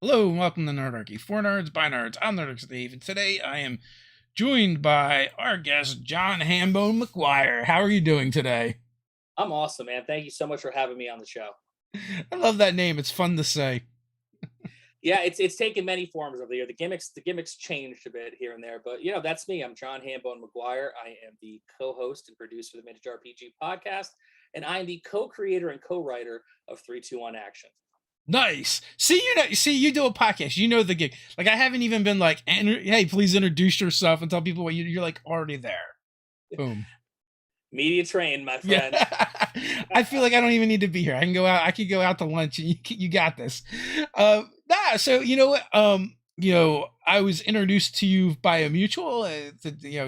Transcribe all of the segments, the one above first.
Hello and welcome to Nerdarchy. For nerds, by nerds, I'm Nerdarch Steve, and today I am joined by our guest, John Hambone McGuire. How are you doing today? I'm awesome, man. Thank you so much for having me on the show. I love that name. It's fun to say. Yeah, it's taken many forms over the year. The gimmicks changed a bit here and there, but that's me. I'm John Hambone McGuire. I am the co-host and producer of the Vintage RPG podcast, and I'm the co-creator and co-writer of 321 Action. Nice. See, you do a podcast. You know the gig. Like I haven't even been like, hey, please introduce yourself and tell people what you're like already there. Boom. Media trained, my Yeah. friend. I feel like I don't even need to be here. I can go out. I could go out to lunch, and you got this. So you know what? I was introduced to you by a mutual.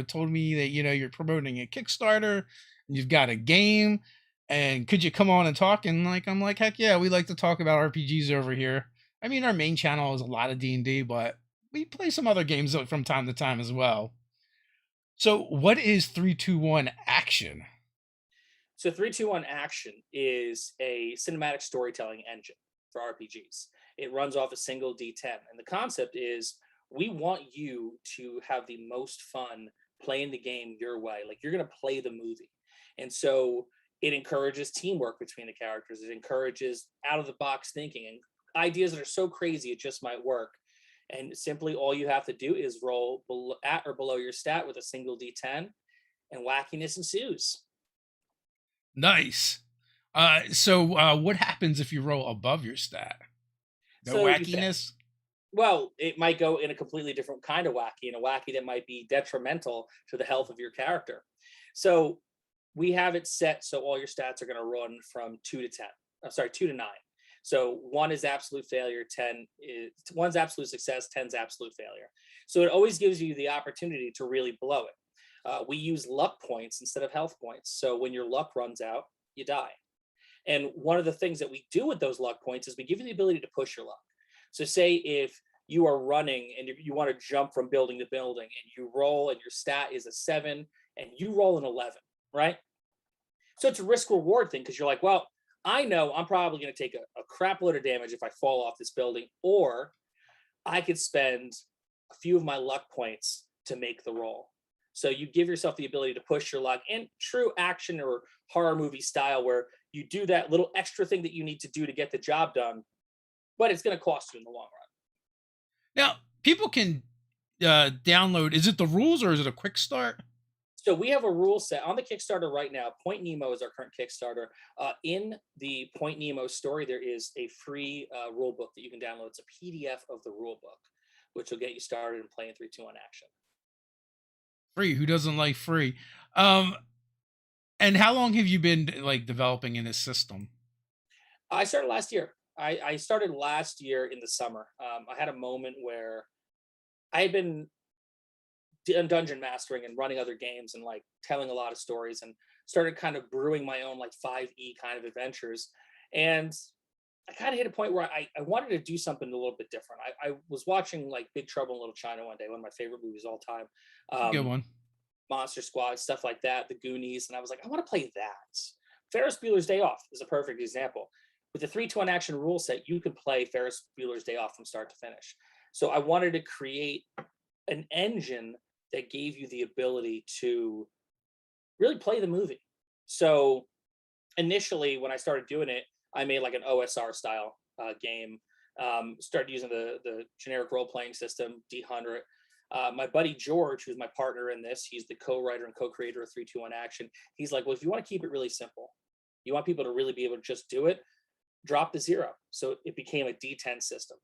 Told me that you're promoting a Kickstarter, and you've got a game, and could you come on and talk? And like I'm like, heck yeah, we like to talk about RPGs over here. I mean, our main channel is a lot of D&D, but we play some other games from time to time as well. So, what is 321 Action? So 321 Action is a cinematic storytelling engine for RPGs. It runs off a single D10, and the concept is we want you to have the most fun playing the game your way. Like you're going to play the movie. And so it encourages teamwork between the characters. It encourages out of the box thinking and ideas that are so crazy it just might work. And simply all you have to do is roll at or below your stat with a single D10 and wackiness ensues. So what happens if you roll above your stat? No So you think, wackiness? well, it might go in a completely different kind of wacky, and a wacky that might be detrimental to the health of your character. So we have it set so all your stats are going to run from 2 to 10. I'm sorry, 2 to 9. So one is absolute failure, 10 is one's absolute success, 10's absolute failure. So it always gives you the opportunity to really blow it. We use luck points instead of health points. So when your luck runs out, you die. And one of the things that we do with those luck points is we give you the ability to push your luck. So, say if you are running and you want to jump from building to building and you roll and your stat is a 7 and you roll an 11, right? So, it's a risk reward thing because you're like, well, I know I'm probably going to take a crap load of damage if I fall off this building, or I could spend a few of my luck points to make the roll. So you give yourself the ability to push your luck in true action or horror movie style, where you do that little extra thing that you need to do to get the job done, but it's going to cost you in the long run. Now, people can download. Is it the rules or is it a quick start? So we have a rule set on the Kickstarter right now. Point Nemo is our current Kickstarter. In the Point Nemo story, there is a free rule book that you can download. It's a PDF of the rule book, which will get you started in playing 321 Action. Free. Who doesn't like free? Um, and how long have you been like developing in this system? I started last year. I started last year in the summer. I had a moment where I had been dungeon mastering and running other games and like telling a lot of stories, and started kind of brewing my own like 5e kind of adventures. And I kind of hit a point where I wanted to do something a little bit different. I was watching like Big Trouble in Little China one day, one of my favorite movies of all time. It's a good Um, one. Monster Squad, stuff like that, The Goonies, and I was like, I want to play that. Ferris Bueller's Day Off is a perfect example. With the 3-to-1 action rule set, you can play Ferris Bueller's Day Off from start to finish. So I wanted to create an engine that gave you the ability to really play the movie. So initially, when I started doing it, I made like an OSR style game. Started using the generic role playing system D100. My buddy George, who's my partner in this, he's the co-writer and co-creator of 321 Action. He's like, well, if you want to keep it really simple, you want people to really be able to just do it, drop the zero. So it became a D10 system.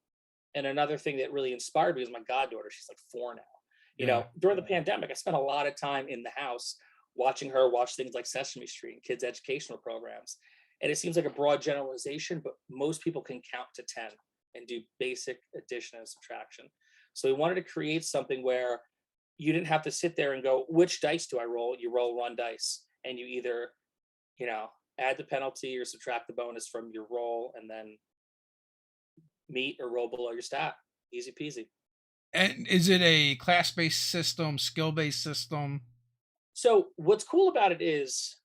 And another thing that really inspired me was my goddaughter. She's like 4 now. Yeah. During the pandemic, I spent a lot of time in the house watching her watch things like Sesame Street and kids' educational programs. And it seems like a broad generalization, but most people can count to 10 and do basic addition and subtraction. So we wanted to create something where you didn't have to sit there and go, which dice do I roll? You roll 1 dice and you either, add the penalty or subtract the bonus from your roll and then meet or roll below your stat. Easy peasy. And is it a class-based system, skill-based system? So what's cool about it is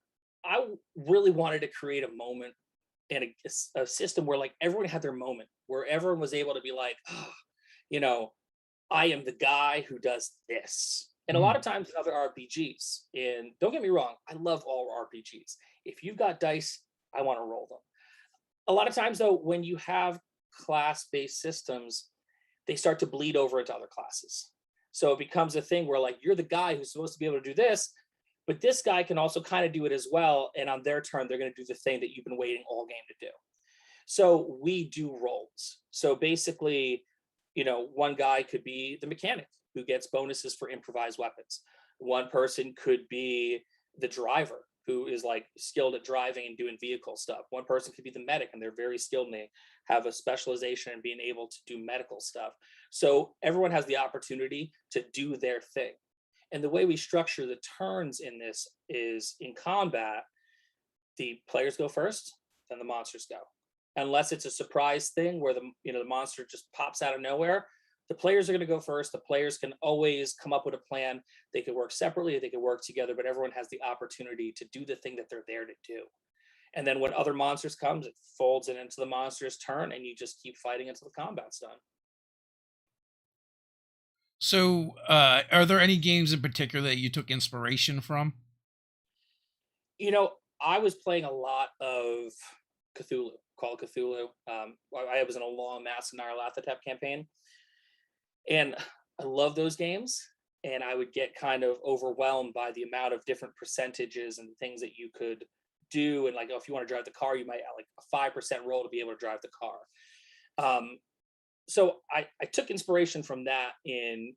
I really wanted to create a moment and a system where like everyone had their moment, where everyone was able to be like, oh, you know, I am the guy who does this. And a lot Mhm. of times in other RPGs, and don't get me wrong, I love all RPGs. If you've got dice, I want to roll them. A lot of times, though, when you have class based systems, they start to bleed over into other classes. So it becomes a thing where, like, you're the guy who's supposed to be able to do this, but this guy can also kind of do it as well. And on their turn, they're going to do the thing that you've been waiting all game to do. So we do roles. So basically, one guy could be the mechanic who gets bonuses for improvised weapons. One person could be the driver who is like skilled at driving and doing vehicle stuff. One person could be the medic and they're very skilled and they have a specialization in being able to do medical stuff. So everyone has the opportunity to do their thing. And the way we structure the turns in this is in combat, the players go first, then the monsters go. Unless it's a surprise thing where the monster just pops out of nowhere, the players are going to go first. The players can always come up with a plan. They could work separately, they could work together, but everyone has the opportunity to do the thing that they're there to do. And then when other monsters comes, it folds it into the monster's turn, and you just keep fighting until the combat's done. So, are there any games in particular that you took inspiration from? I was playing a lot of Cthulhu, Call of Cthulhu. I was in a long Mass and Nyarlathotep campaign, and I love those games. And I would get kind of overwhelmed by the amount of different percentages and things that you could do. And like, oh, if you want to drive the car, you might have like a 5% roll to be able to drive the car. Um, so I took inspiration from that in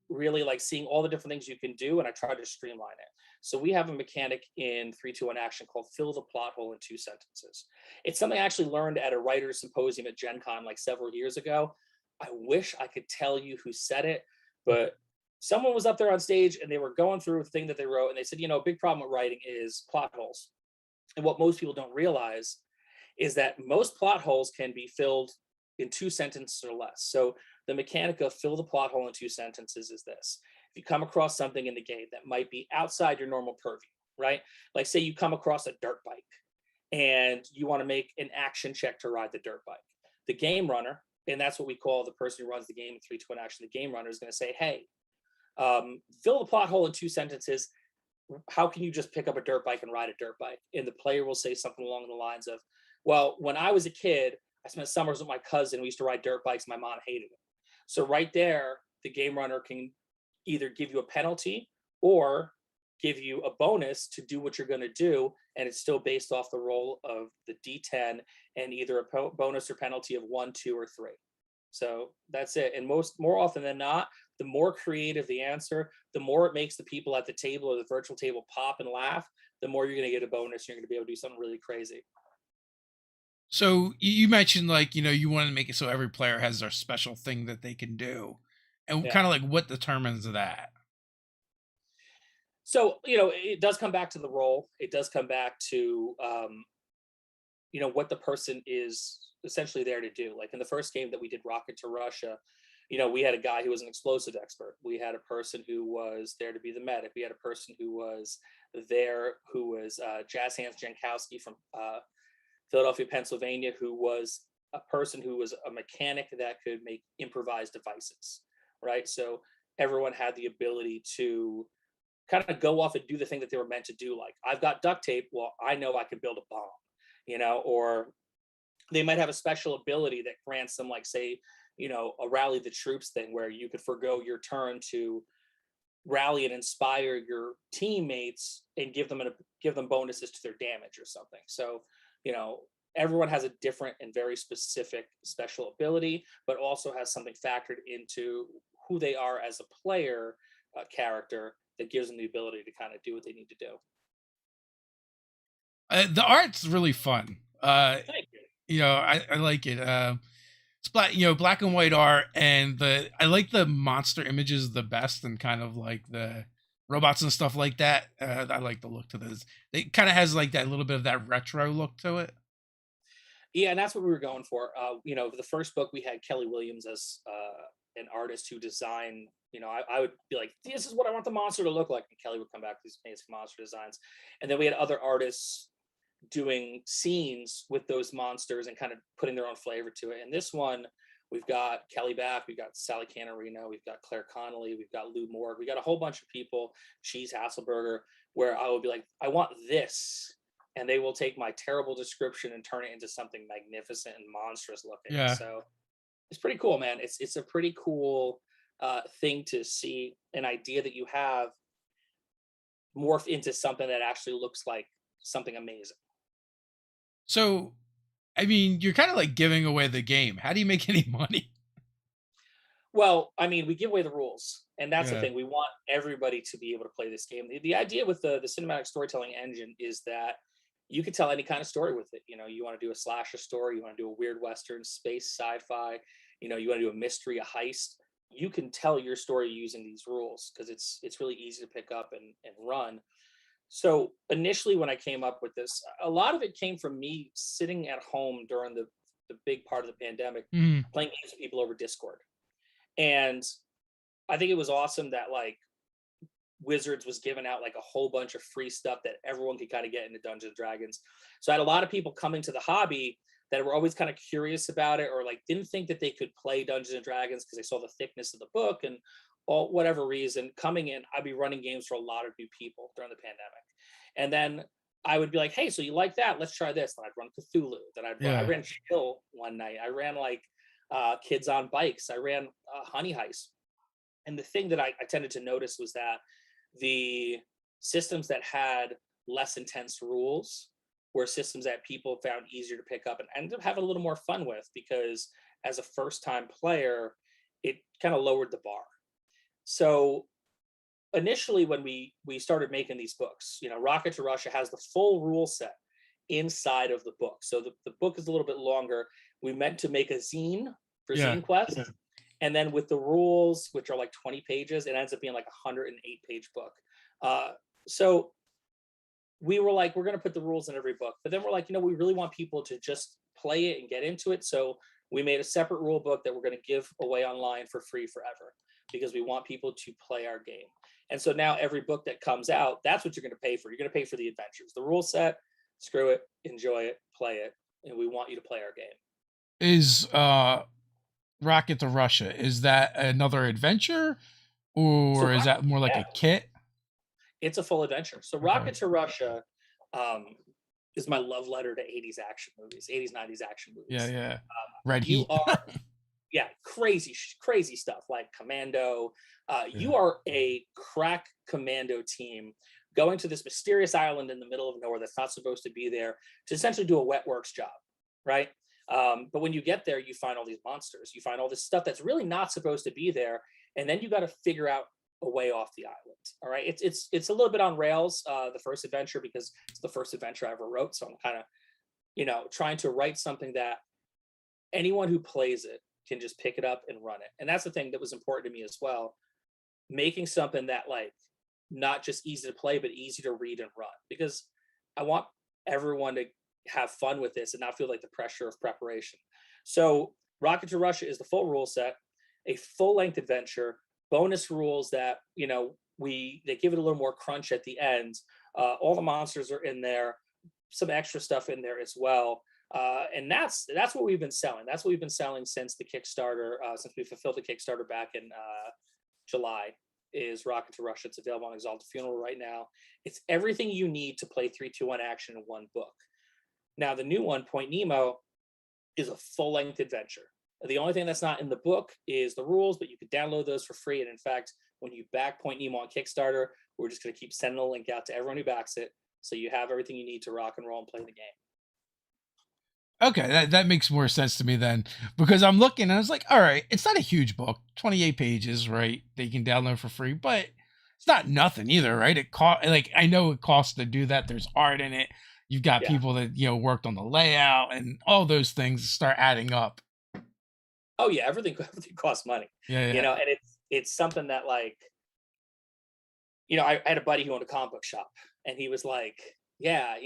really like seeing all the different things you can do, and I tried to streamline it. So we have a mechanic in 321 action called fill the plot hole in 2 sentences. It's something I actually learned at a writer's symposium at Gen Con like several years ago. I wish I could tell you who said it, but someone was up there on stage and they were going through a thing that they wrote, and they said, a big problem with writing is plot holes. And what most people don't realize is that most plot holes can be filled in 2 sentences or less. So the mechanic of fill the plot hole in 2 sentences is this. If you come across something in the game that might be outside your normal purview, right? Like say you come across a dirt bike and you want to make an action check to ride the dirt bike. The game runner, and that's what we call the person who runs the game in 321 action, the game runner is going to say, hey, fill the plot hole in 2 sentences. How can you just pick up a dirt bike and ride a dirt bike? And the player will say something along the lines of, well, when I was a kid, I spent summers with my cousin. We used to ride dirt bikes. My mom hated it. So right there, the game runner can either give you a penalty or give you a bonus to do what you're going to do. And it's still based off the roll of the D10 and either a bonus or penalty of 1, 2, or 3. So that's it. And more often than not, the more creative the answer, the more it makes the people at the table or the virtual table pop and laugh, the more you're going to get a bonus. You're going to be able to do something really crazy. So you mentioned like you want to make it so every player has their special thing that they can do, and Yeah. kind of like what determines that. So, it does come back to the role. It does come back to, what the person is essentially there to do. Like in the first game that we did, Rocket to Russia, we had a guy who was an explosive expert. We had a person who was there to be the medic. We had a person who was there who was Jazz Hands Jankowski from Philadelphia, Pennsylvania, who was a person who was a mechanic that could make improvised devices, right? So everyone had the ability to kind of go off and do the thing that they were meant to do. Like, I've got duct tape. Well, I know I can build a bomb, or they might have a special ability that grants them, like, say, a rally the troops thing where you could forego your turn to rally and inspire your teammates and give them bonuses to their damage or something. So, you know, everyone has a different and very specific special ability, but also has something factored into who they are as a player character that gives them the ability to kind of do what they need to do. The art's really fun. Thank you. I like it. It's black and white art, and I like the monster images the best, and kind of like the robots and stuff like that. I like the look to this. It kind of has like that little bit of that retro look to it. Yeah, and that's what we were going for. The first book we had Kelly Williams as an artist who designed. I would be like, "This is what I want the monster to look like," and Kelly would come back with these amazing monster designs. And then we had other artists doing scenes with those monsters and kind of putting their own flavor to it. And this one, we've got Kelly Back, we've got Sally Canarino, we've got Claire Connolly, we've got Lou Morg, we got a whole bunch of people, Cheese Hasselberger, where I will be like, I want this. And they will take my terrible description and turn it into something magnificent and monstrous looking. Yeah. So it's pretty cool, man. It's a pretty cool thing to see an idea that you have morph into something that actually looks like something amazing. So, I mean, you're kind of like giving away the game. How do you make any money? Well, I mean, we give away the rules, and that's the Yeah. thing. We want everybody to be able to play this game. The idea with the cinematic storytelling engine is that you can tell any kind of story with it. You know, you want to do a slasher story, you want to do a weird western, space, sci-fi. You know, you want to do a mystery, a heist. You can tell your story using these rules because it's really easy to pick up and run. So initially, when I came up with this, a lot of it came from me sitting at home during the big part of the pandemic, Mm, playing games with people over Discord. And I think it was awesome that like Wizards was giving out like a whole bunch of free stuff that everyone could kind of get into Dungeons and Dragons. So I had a lot of people coming to the hobby that were always kind of curious about it or like didn't think that they could play Dungeons and Dragons because they saw the thickness of the book and all whatever reason coming in. I'd be running games for a lot of new people during the pandemic. And then I would be like, hey, so you like that? Let's try this. Then I'd run Cthulhu. I yeah. ran Chill one night. I ran like Kids on Bikes. I ran Honey Heist. And the thing that I tended to notice was that the systems that had less intense rules were systems that people found easier to pick up and ended up having a little more fun with because as a first time player, it kind of lowered the bar. So initially when we started making these books, you know, Rocket to Russia has the full rule set inside of the book. So the book is a little bit longer. We meant to make a zine for Yeah. Zine Quest. And then with the rules, which are like 20 pages, it ends up being like a 108-page book. Uh, so we were like, we're going to put the rules in every book. But then we're like, you know, we really want people to just play it and get into it. So we made a separate rule book that we're going to give away online for free forever because we want people to play our game. And so now every book that comes out, that's what you're going to pay for. You're going to pay for the adventures. The rule set, screw it, enjoy it, play it. And we want you to play our game. Is Rocket to Russia, is that another adventure So or is that more like yeah, a kit? it's a full adventure. So Okay. Rocket to Russia um, is my love letter to 80s action movies, 80s, 90s action Yeah, movies. yeah. Red You Heat. are, yeah, crazy stuff like Commando. Yeah. You are a crack commando team going to this mysterious island in the middle of nowhere that's not supposed to be there to essentially do a wet works job, right? But when you get there, you find all these monsters. You find all this stuff that's really not supposed to be there, and then you got to figure out a way off the island. All right, it's a little bit on rails. The first adventure because it's the first adventure I ever wrote, so I'm kind of trying to write something that anyone who plays it can just pick it up and run it. And that's the thing that was important to me as well, making something that like not just easy to play but easy to read and run because I want everyone to have fun with this and not feel like the pressure of preparation. So Rocket to Russia is the full rule set, a full length adventure, bonus rules that they give it a little more crunch at the end. All the monsters are in there, some extra stuff in there as well. And that's what we've been selling. That's what we've been selling since the Kickstarter, since we fulfilled the Kickstarter back in July. Is Rocket to Russia. It's available on Exalted Funeral right now. It's everything you need to play 3-2-1 action in one book. Now the new one, Point Nemo, is a full-length adventure. The only thing that's not in the book is the rules, but you could download those for free. And in fact, when you back Point Nemo on Kickstarter, we're just going to keep sending a link out to everyone who backs it, so you have everything you need to rock and roll and play the game. Okay, that makes more sense to me then because I'm looking and I was like, all right, it's not a huge book, 28 pages, right? That you can download for free, but it's not nothing either, right? It cost like I know it costs to do that. There's art in it. You've got Yeah. people that worked on the layout and all those things start adding up. Oh yeah, everything costs money. Yeah, yeah, And it's something that like, I had a buddy who owned a comic book shop, and he was like, "Yeah,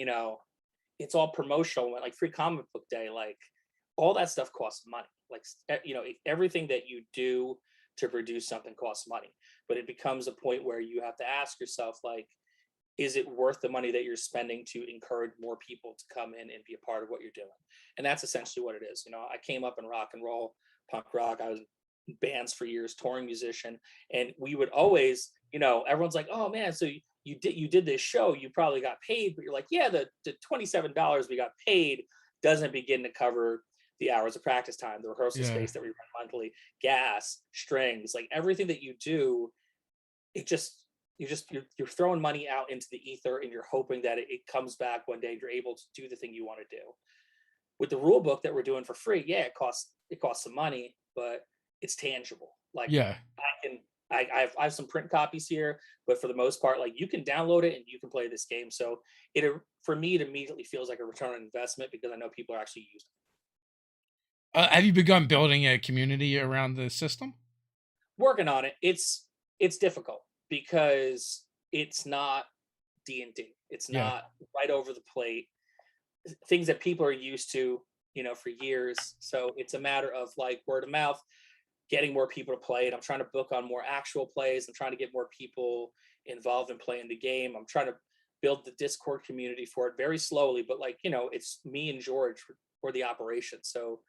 it's all promotional, like free comic book day, like all that stuff costs money. Like everything that you do to produce something costs money, but it becomes a point where you have to ask yourself, like, is it worth the money that you're spending to encourage more people to come in and be a part of what you're doing? And that's essentially what it is. I came up in rock and roll, punk rock. I was in bands for years, touring musician, and we would always, everyone's like, "Oh man, so you did this show, you probably got paid," but you're like, "Yeah, the $27 we got paid doesn't begin to cover the hours of practice time, the rehearsal Yeah. space that we run monthly, gas, strings, like everything that you do. It just you're throwing money out into the ether, and you're hoping that it comes back one day. You're able to do the thing you want to do. With the rule book that we're doing for free, yeah, it costs some money, but it's tangible. Like Yeah. I can I have some print copies here, but for the most part, like you can download it and you can play this game. So for me, it immediately feels like a return on investment because I know people are actually using it. Have you begun building a community around the system? Working on it. It's difficult because it's not D&D. It's Yeah. not right over the plate. Things that people are used to, for years. So it's a matter of like word of mouth, getting more people to play it. I'm trying to book on more actual plays. I'm trying to get more people involved in playing the game. I'm trying to build the Discord community for it very slowly, but like, it's me and George for the operation. So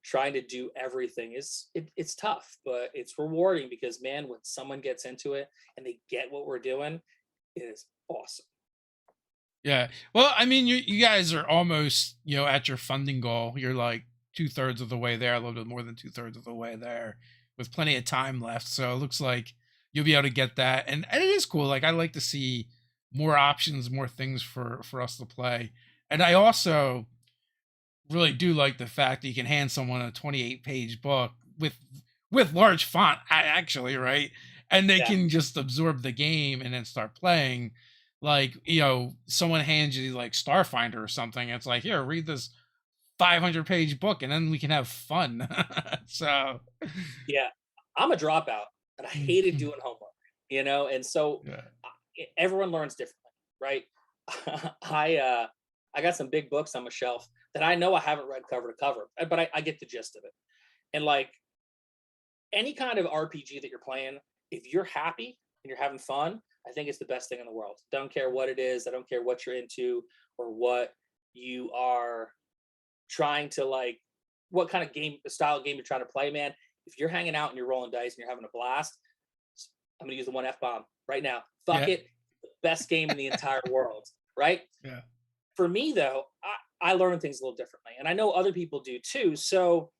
trying to do everything it's tough, but it's rewarding because man, when someone gets into it and they get what we're doing, it is awesome. Yeah. Well, I mean, you guys are almost, at your funding goal. You're like 2/3 of the way there, a little bit more than 2/3 of the way there, with plenty of time left. So it looks like you'll be able to get that, and it is cool. Like I like to see more options, more things for us to play, and I also really do like the fact that you can hand someone a 28-page book with large font, actually, right? And they Yeah. can just absorb the game and then start playing. Like, someone hands you like Starfinder or something. It's like, here, read this 500-page book, and then we can have fun. So, Yeah, I'm a dropout, and I hated doing homework, and so yeah, everyone learns differently, right? I got some big books on my shelf that I know I haven't read cover to cover, but I get the gist of it. And like any kind of RPG that you're playing, if you're happy and you're having fun, I think it's the best thing in the world. Don't care what it is. I don't care what you're into or what you are trying to like, what kind of style of game you're trying to play, man. If you're hanging out and you're rolling dice and you're having a blast, I'm gonna use the one F bomb right now. Fuck yeah, it, best game in the entire world, right? yeah, For me though, I learn things a little differently, and I know other people do too. So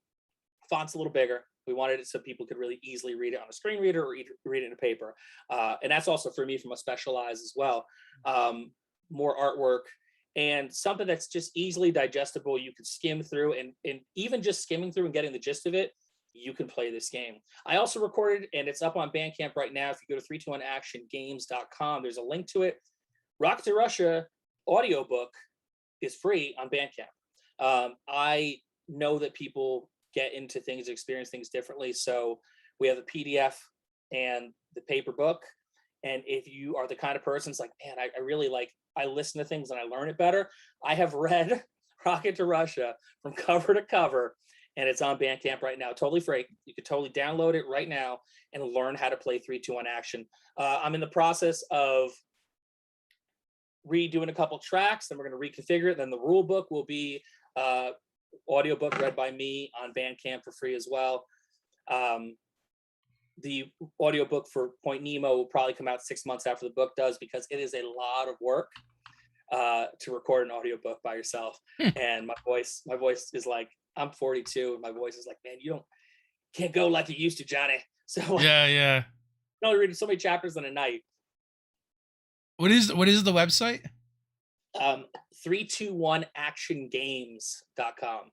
font's a little bigger. We wanted it so people could really easily read it on a screen reader or read it in a paper, and that's also for me from a specialized as well. More artwork and something that's just easily digestible. You can skim through, and even just skimming through and getting the gist of it, you can play this game. I also recorded, and it's up on Bandcamp right now. If you go to 321actiongames.com, there's a link to it. Rocket to Russia audiobook is free on Bandcamp. I know that people get into things, experience things differently. So we have a PDF and the paper book. And if you are the kind of person that's like, man, I really like, I listen to things and I learn it better. I have read Rocket to Russia from cover to cover, and it's on Bandcamp right now, totally free. You could totally download it right now and learn how to play 3-2-1 action. I'm in the process of redoing a couple tracks, then we're going to reconfigure it. Then the rule book will be audiobook read by me on Bandcamp for free as well. The audiobook for Point Nemo will probably come out 6 months after the book does, because it is a lot of work to record an audiobook by yourself. And my voice is like, I'm 42 and my voice is like, man, can't go like you used to, Johnny. So like, yeah, yeah. I'm only reading so many chapters in a night. What is the website? 321actiongames.com.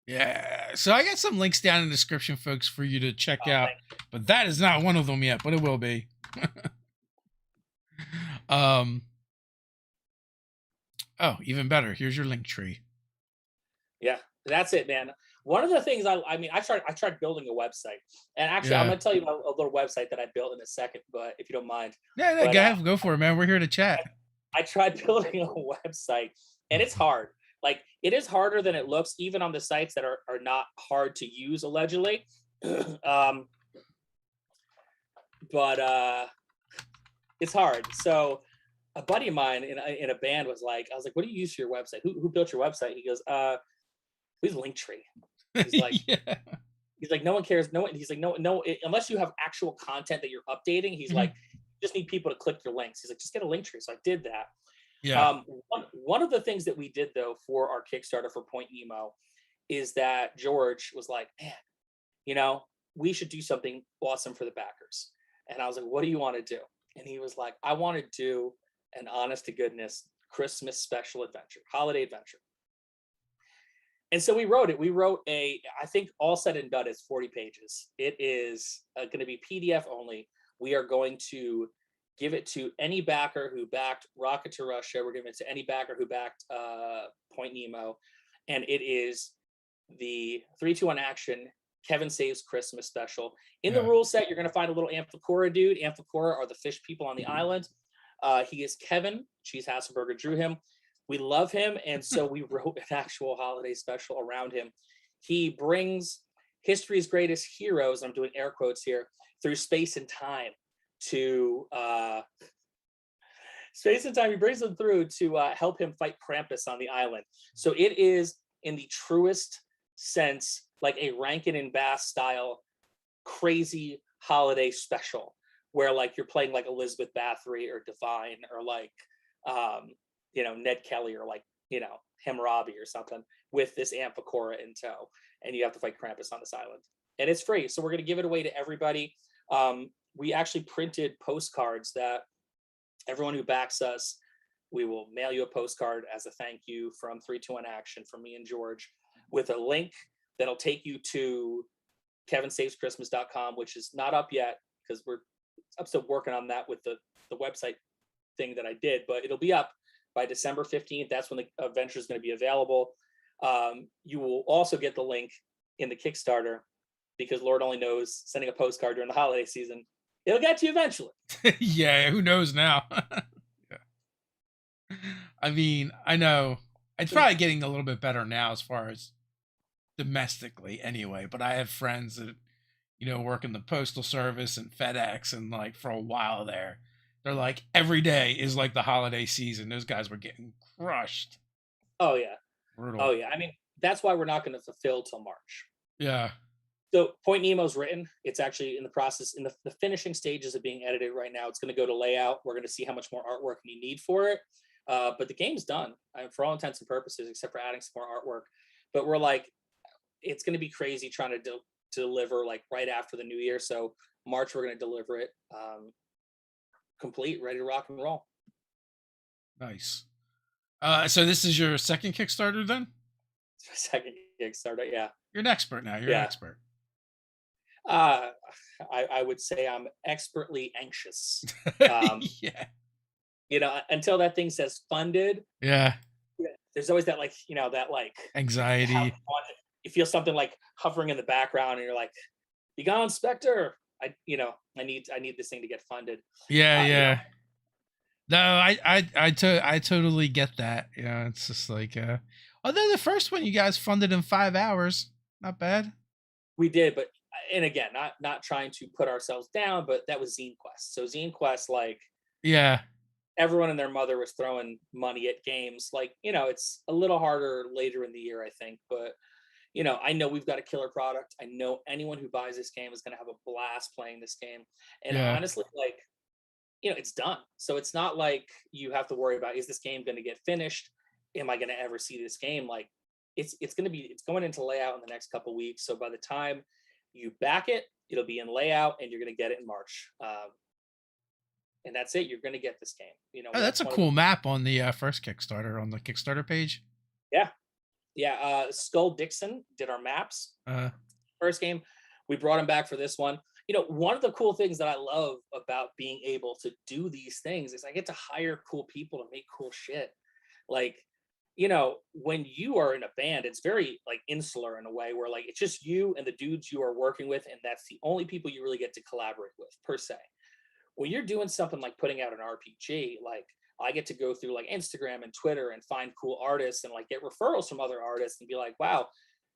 Yeah. So I got some links down in the description, folks, for you to check Oh, out. But that is not one of them yet, but it will be. Oh, even better. Here's your link tree. Yeah, that's it, man. One of the things I tried building a website, and actually I'm Yeah. gonna tell you about a little website that I built in a second, but if you don't mind. Yeah, But go for it, man. We're here to chat. I tried building a website, and it's hard. Like it is harder than it looks, even on the sites that are not hard to use allegedly. But it's hard. So a buddy of mine in a band was like, I was like, what do you use for your website? Who built your website? He goes, who's Linktree? He's like, Yeah. he's like, no one cares. No one, he's like, unless you have actual content that you're updating, he's like, Mhm. you just need people to click your links. He's like, just get a link tree. So I did that. Yeah. One of the things that we did though for our Kickstarter for Point Nemo is that George was like, man, you know, we should do something awesome for the backers. And I was like, what do you want to do? And he was like, I want to do an honest to goodness Christmas special adventure, holiday adventure. And so we wrote it. We wrote I think all said and done, it's 40 pages. It is going to be PDF only. We are going to give it to any backer who backed Rocket to Russia. We're giving it to any backer who backed Point Nemo. And it is the 3-2-1 action Kevin Saves Christmas special. In the Yeah. rule set, you're going to find a little Amphicora dude. Amphicora are the fish people on the island. He is Kevin. Cheese Hasselberger drew him. We love him. And so we wrote an actual holiday special around him. He brings history's greatest heroes, I'm doing air quotes here, through space and time to space and time. He brings them through to help him fight Krampus on the island. So it is, in the truest sense, like a Rankin and Bass style crazy holiday special where like you're playing like Elizabeth Bathory or Divine or like Ned Kelly or like Hammurabi or something with this Amphicora in tow, and you have to fight Krampus on this island, and it's free. So we're going to give it away to everybody. We actually printed postcards that everyone who backs us, we will mail you a postcard as a thank you from 3-2-1 Action from me and George, with a link that'll take you to kevinsavechristmas.com, which is not up yet because I'm still working on that with the website thing that I did, but it'll be up by December 15th. That's when the adventure is going to be available. You will also get the link in the Kickstarter because Lord only knows, sending a postcard during the holiday season, it'll get to you eventually. Yeah, who knows now? Yeah. I mean, I know it's probably getting a little bit better now as far as domestically anyway, but I have friends that work in the postal service and FedEx, and like for a while there, they're like every day is like the holiday season. Those guys were getting crushed. Oh yeah. Brutal. Oh yeah. I mean, that's why we're not going to fulfill till March. Yeah. So Point Nemo's written. It's actually in the process, in the finishing stages of being edited right now. It's going to go to layout. We're going to see how much more artwork we need for it. But the game's done for all intents and purposes, except for adding some more artwork. But we're like, it's going to be crazy trying to deliver like right after the new year. So March, we're going to deliver it complete, ready to rock and roll. Nice. So this is your second Kickstarter then? Second Kickstarter, yeah. You're an expert now. You're an expert. I would say I'm expertly anxious. Yeah. Until that thing says funded. Yeah. There's always that that anxiety. You feel something like hovering in the background, and you're like, "You gone, Spectre?" I need this thing to get funded. Yeah. No, I totally get that. Yeah, it's just like although the first one you guys funded in 5 hours, not bad. We did, but and again, not trying to put ourselves down, but that was Zine Quest. So Zine Quest, yeah, everyone and their mother was throwing money at games. It's a little harder later in the year, I think, but I know we've got a killer product. I know anyone who buys this game is going to have a blast playing this game. And honestly, it's done. So it's not like you have to worry about, is this game going to get finished? Am I going to ever see this game? It's going into layout in the next couple weeks. So by the time you back it, it'll be in layout and you're going to get it in March. And that's it. You're going to get this game. That's a cool map on the first Kickstarter, on the Kickstarter page. Yeah. Skull Dixon did our maps. First game, we brought him back for this one. One of the cool things that I love about being able to do these things is I get to hire cool people to make cool shit. When you are in a band, it's very insular in a way where it's just you and the dudes you are working with, and that's the only people you really get to collaborate with per se. When you're doing something like putting out an RPG, I get to go through Instagram and Twitter and find cool artists and get referrals from other artists and be like, wow,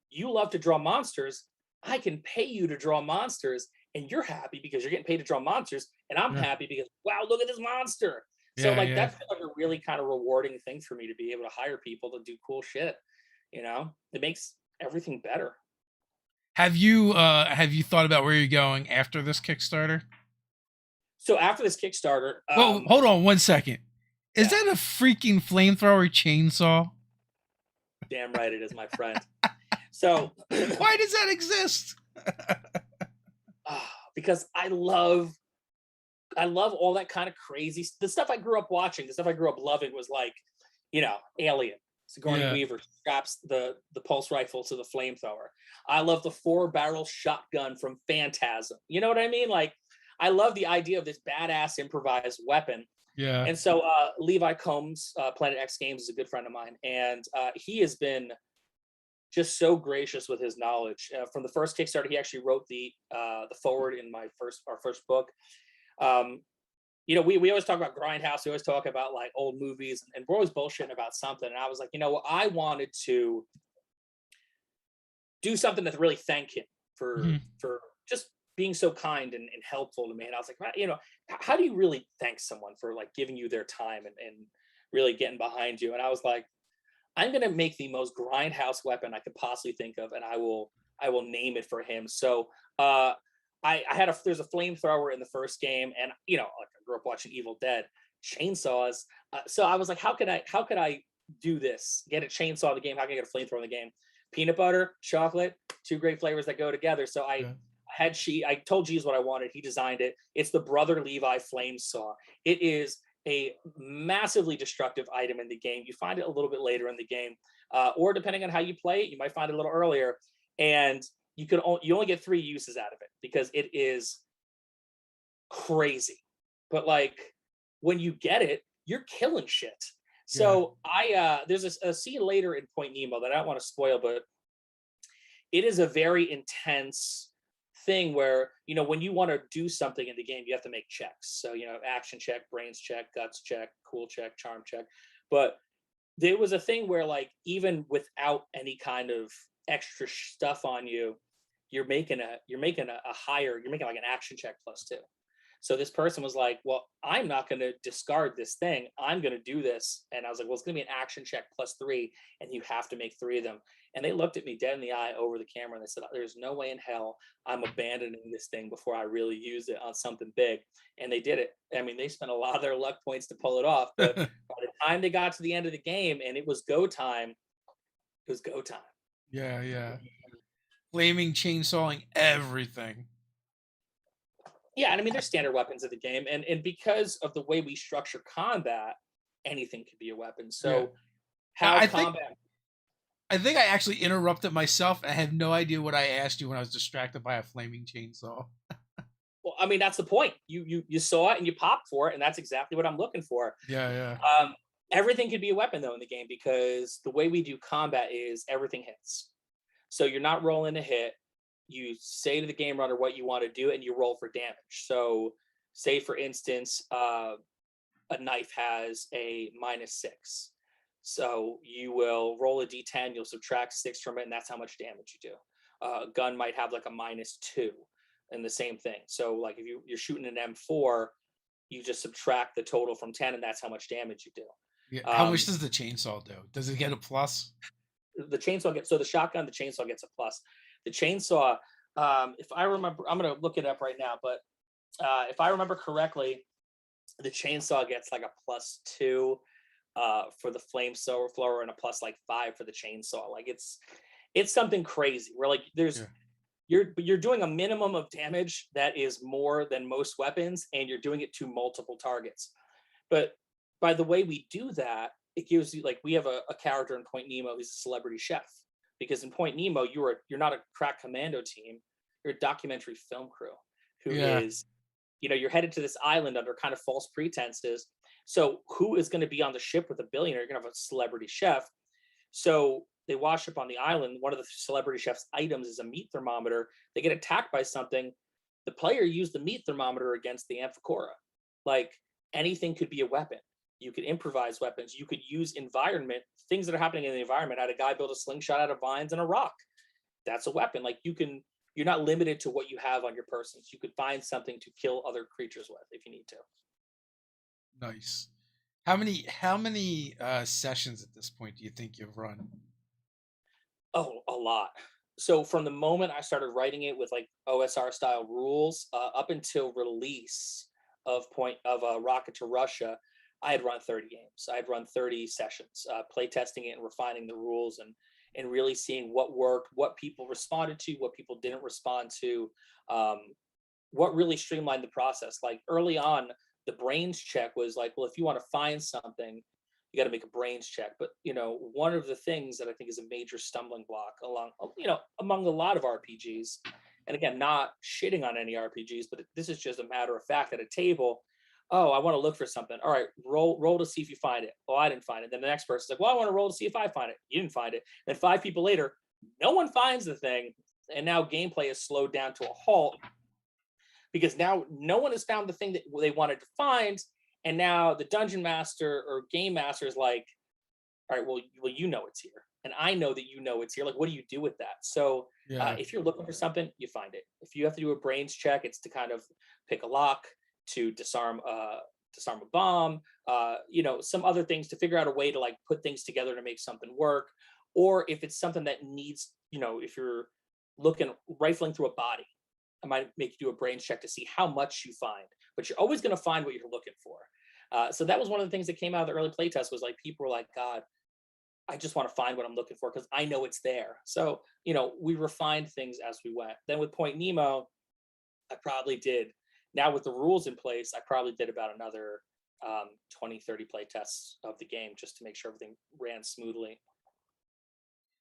you love to draw monsters. I can pay you to draw monsters, and you're happy because you're getting paid to draw monsters, and I'm happy because, wow, look at this monster. So Yeah, like yeah. that's like a really kind of rewarding thing for me to be able to hire people to do cool shit. It makes everything better. Have you thought about where you're going after this Kickstarter? So after this Kickstarter, Well, hold on one second. Is yeah, that a freaking flamethrower chainsaw? damn right it is, my friend. So Why does that exist? because I love all that kind of crazy the stuff I grew up watching. The stuff I grew up loving was like, Alien. Sigourney Yeah. Weaver straps the pulse rifle to the flamethrower. I love the 4-barrel shotgun from Phantasm. You know what I mean? Like, I love the idea of this badass improvised weapon. Yeah. And so Levi Combs, Planet X Games, is a good friend of mine, and he has been just so gracious with his knowledge. From the first Kickstarter, he actually wrote the forward in our first book. Um, we always talk about Grindhouse. We always talk about like old movies, and we're always bullshitting about something. And I was like, I wanted to do something to really thank him for Mhm. for just being so kind and helpful to me. And I was like, how do you really thank someone for like giving you their time and really getting behind you? And I was like, I'm gonna make the most grindhouse weapon I could possibly think of, and I will name it for him. So there's a flamethrower in the first game, and like I grew up watching Evil Dead, chainsaws. So I was like, how could I do this? Get a chainsaw in the game? How can I get a flamethrower in the game? Peanut butter, chocolate, two great flavors that go together. So Yeah. I told Jeeves what I wanted. He designed it. It's the Brother Levi flame saw. It is a massively destructive item in the game. You find it a little bit later in the game, or depending on how you play it, you might find it a little earlier. And you only get 3 uses out of it because it is crazy. But like when you get it, you're killing shit. Yeah. So there's a scene later in Point Nemo that I don't want to spoil, but it is a very intense thing where when you want to do something in the game you have to make checks. So action check, brains check, guts check, cool check, charm check. But there was a thing where like even without any kind of extra stuff on you, you're making like an action check +2. So this person was like, well, I'm not going to discard this thing. I'm going to do this. And I was like, well, it's going to be an action check +3, and you have to make 3 of them. And they looked at me dead in the eye over the camera and they said, there's no way in hell I'm abandoning this thing before I really use it on something big. And they did it. I mean, they spent a lot of their luck points to pull it off. But by the time they got to the end of the game and it was go time, it was go time. Yeah, yeah. Flaming chainsawing everything. Yeah, and I mean there's standard weapons of the game, and because of the way we structure combat, anything could be a weapon. Yeah. So Now, how combat I think I actually interrupted myself. I had no idea what I asked you when I was distracted by a flaming chainsaw. well, I mean that's the point. You saw it and you popped for it, and that's exactly what I'm looking for. Yeah, yeah. Um, Everything could be a weapon though in the game because the way we do combat is everything hits. So you're not rolling a hit. You say to the game runner what you want to do, and you roll for damage. So, say for instance, a knife has a -6. So you will roll a d10, you'll subtract 6 from it, and that's how much damage you do. A gun might have like a -2, and the same thing. So, like if you're shooting an M4, you just subtract the total from 10, and that's how much damage you do. Yeah. How much Um, does the chainsaw do? Does it get a plus? the chainsaw gets so the shotgun, the chainsaw gets a plus. The chainsaw, if I remember, I'm gonna look it up right now, but if I remember correctly, the chainsaw gets like a +2 for the flame flower and a plus like 5 for the chainsaw. Like it's something crazy where like Yeah. you're doing a minimum of damage that is more than most weapons, and you're doing it to multiple targets. But by the way we do that, it gives you like we have a character in Point Nemo who's a celebrity chef. Because in Point Nemo, you're not a crack commando team, you're a documentary film crew who Yeah. is you're headed to this island under kind of false pretenses. So who is going to be on the ship with a billionaire? You're going to have a celebrity chef. So they wash up on the island. One of the celebrity chef's items is a meat thermometer. They get attacked by something. The player used the meat thermometer against the amphicora. Like anything could be a weapon. You could improvise weapons. You could use environment, things that are happening in the environment. I had a guy build a slingshot out of vines and a rock. That's a weapon. Like you're not limited to what you have on your persons. You could find something to kill other creatures with if you need to. Nice. How many sessions at this point do you think you've run? Oh, a lot. So from the moment I started writing it with like OSR style rules up until release of Rocket to Russia, I had run 30 games. I had run 30 sessions, play testing it and refining the rules and really seeing what worked, what people responded to, what people didn't respond to, um, what really streamlined the process. Like early on, the brains check was like, well, if you want to find something, you got to make a brains check. But one of the things that I think is a major stumbling block along, among a lot of RPGs, and again, not shitting on any RPGs, but this is just a matter of fact at a table. Oh, I want to look for something. All right, roll to see if you find it. Oh, I didn't find it. Then the next person's like, well, I want to roll to see if I find it. You didn't find it. Then 5 people later, no one finds the thing, and now gameplay is slowed down to a halt because now no one has found the thing that they wanted to find, and now the dungeon master or game master is like, all right, well, it's here, and I know that it's here. Like, what do you do with that? So, Yeah. if you're looking for something, you find it. If you have to do a brains check, it's to kind of pick a lock, to disarm a bomb, some other things to figure out a way to like put things together to make something work, or if it's something that needs, if you're looking rifling through a body, I might make you do a brains check to see how much you find, but you're always going to find what you're looking for. So that was one of the things that came out of the early playtest was like people were like, God, I just want to find what I'm looking for because I know it's there. So, we refined things as we went. Then with Point Nemo, I probably did. Now with the rules in place, I probably did about another 20, 30 play tests of the game just to make sure everything ran smoothly.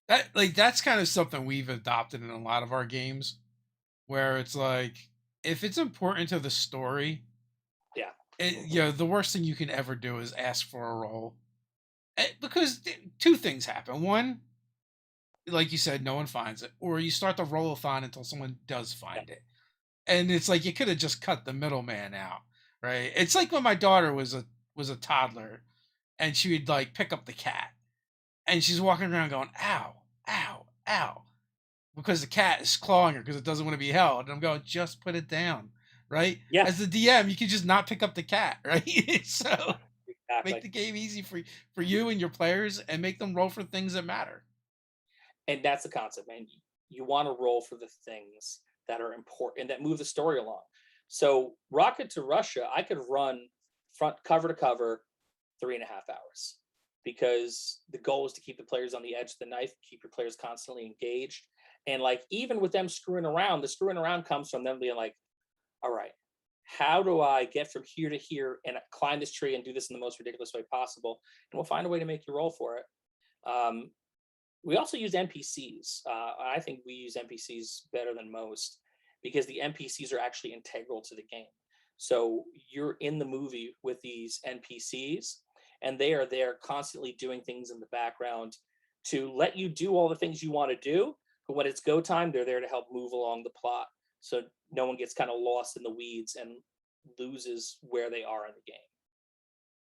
That's kind of something we've adopted in a lot of our games, where it's like if it's important to the story, Yeah. the worst thing you can ever do is ask for a roll. Because two things happen. One, like you said, no one finds it, or you start the roll-a-thon until someone does Yeah. find it, and it's like you could have just cut the middleman out, right? It's like when my daughter was a toddler, and she would like pick up the cat, and she's walking around going, "Ow, ow, ow," because the cat is clawing her because it doesn't want to be held. And I'm going, just put it down, right? Yeah. As the DM, you can just not pick up the cat, right? Yeah. So make Exactly. the game easy for you and your players, and make them roll for things that matter. And that's the concept, man. You want to roll for the things that are important and that move the story along. So Rocket to Russia, I could run front cover to cover 3.5 hours because the goal is to keep the players on the edge of the knife, keep your players constantly engaged. And like even with them screwing around, the screwing around comes from them being like, all right, how do I get from here to here and climb this tree and do this in the most ridiculous way possible? And we'll find a way to make you roll for it. Um, we also use NPCs. I think we use NPCs better than most because the NPCs are actually integral to the game. So you're in the movie with these NPCs, and they are there constantly doing things in the background to let you do all the things you want to do. But when it's go time, they're there to help move along the plot. So no one gets kind of lost in the weeds and loses where they are in the game.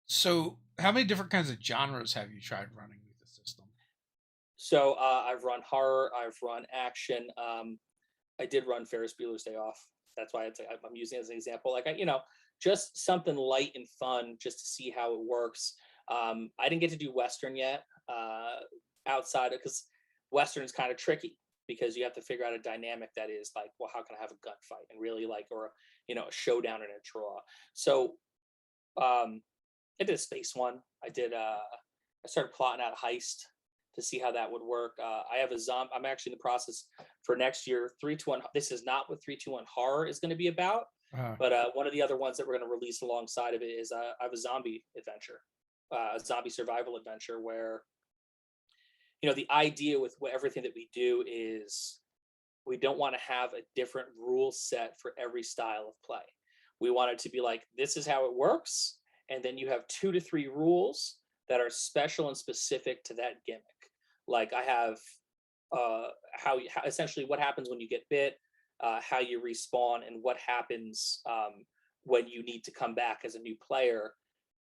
So, how many different kinds of genres have you tried running with the system? So I've run horror, I've run action. I did run Ferris Bueller's Day Off. That's why I'm using it as an example. Like just something light and fun, just to see how it works. I didn't get to do Western yet, outside of because Western is kind of tricky because you have to figure out a dynamic that is like, well, how can I have a gunfight and really like, or a showdown and a draw. So um, I did a space one. I started plotting out a heist to see how that would work. I have a zombie. I'm actually in the process for next year. 321. This is not what 321 horror is going to be about, Uh, but one of the other ones that we're going to release alongside of it is I have a zombie adventure, a zombie survival adventure where the idea with everything that we do is we don't want to have a different rule set for every style of play. We want it to be like this is how it works, and then you have 2 to 3 rules that are special and specific to that gimmick. Like I have how essentially what happens when you get bit, how you respawn, and what happens when you need to come back as a new player.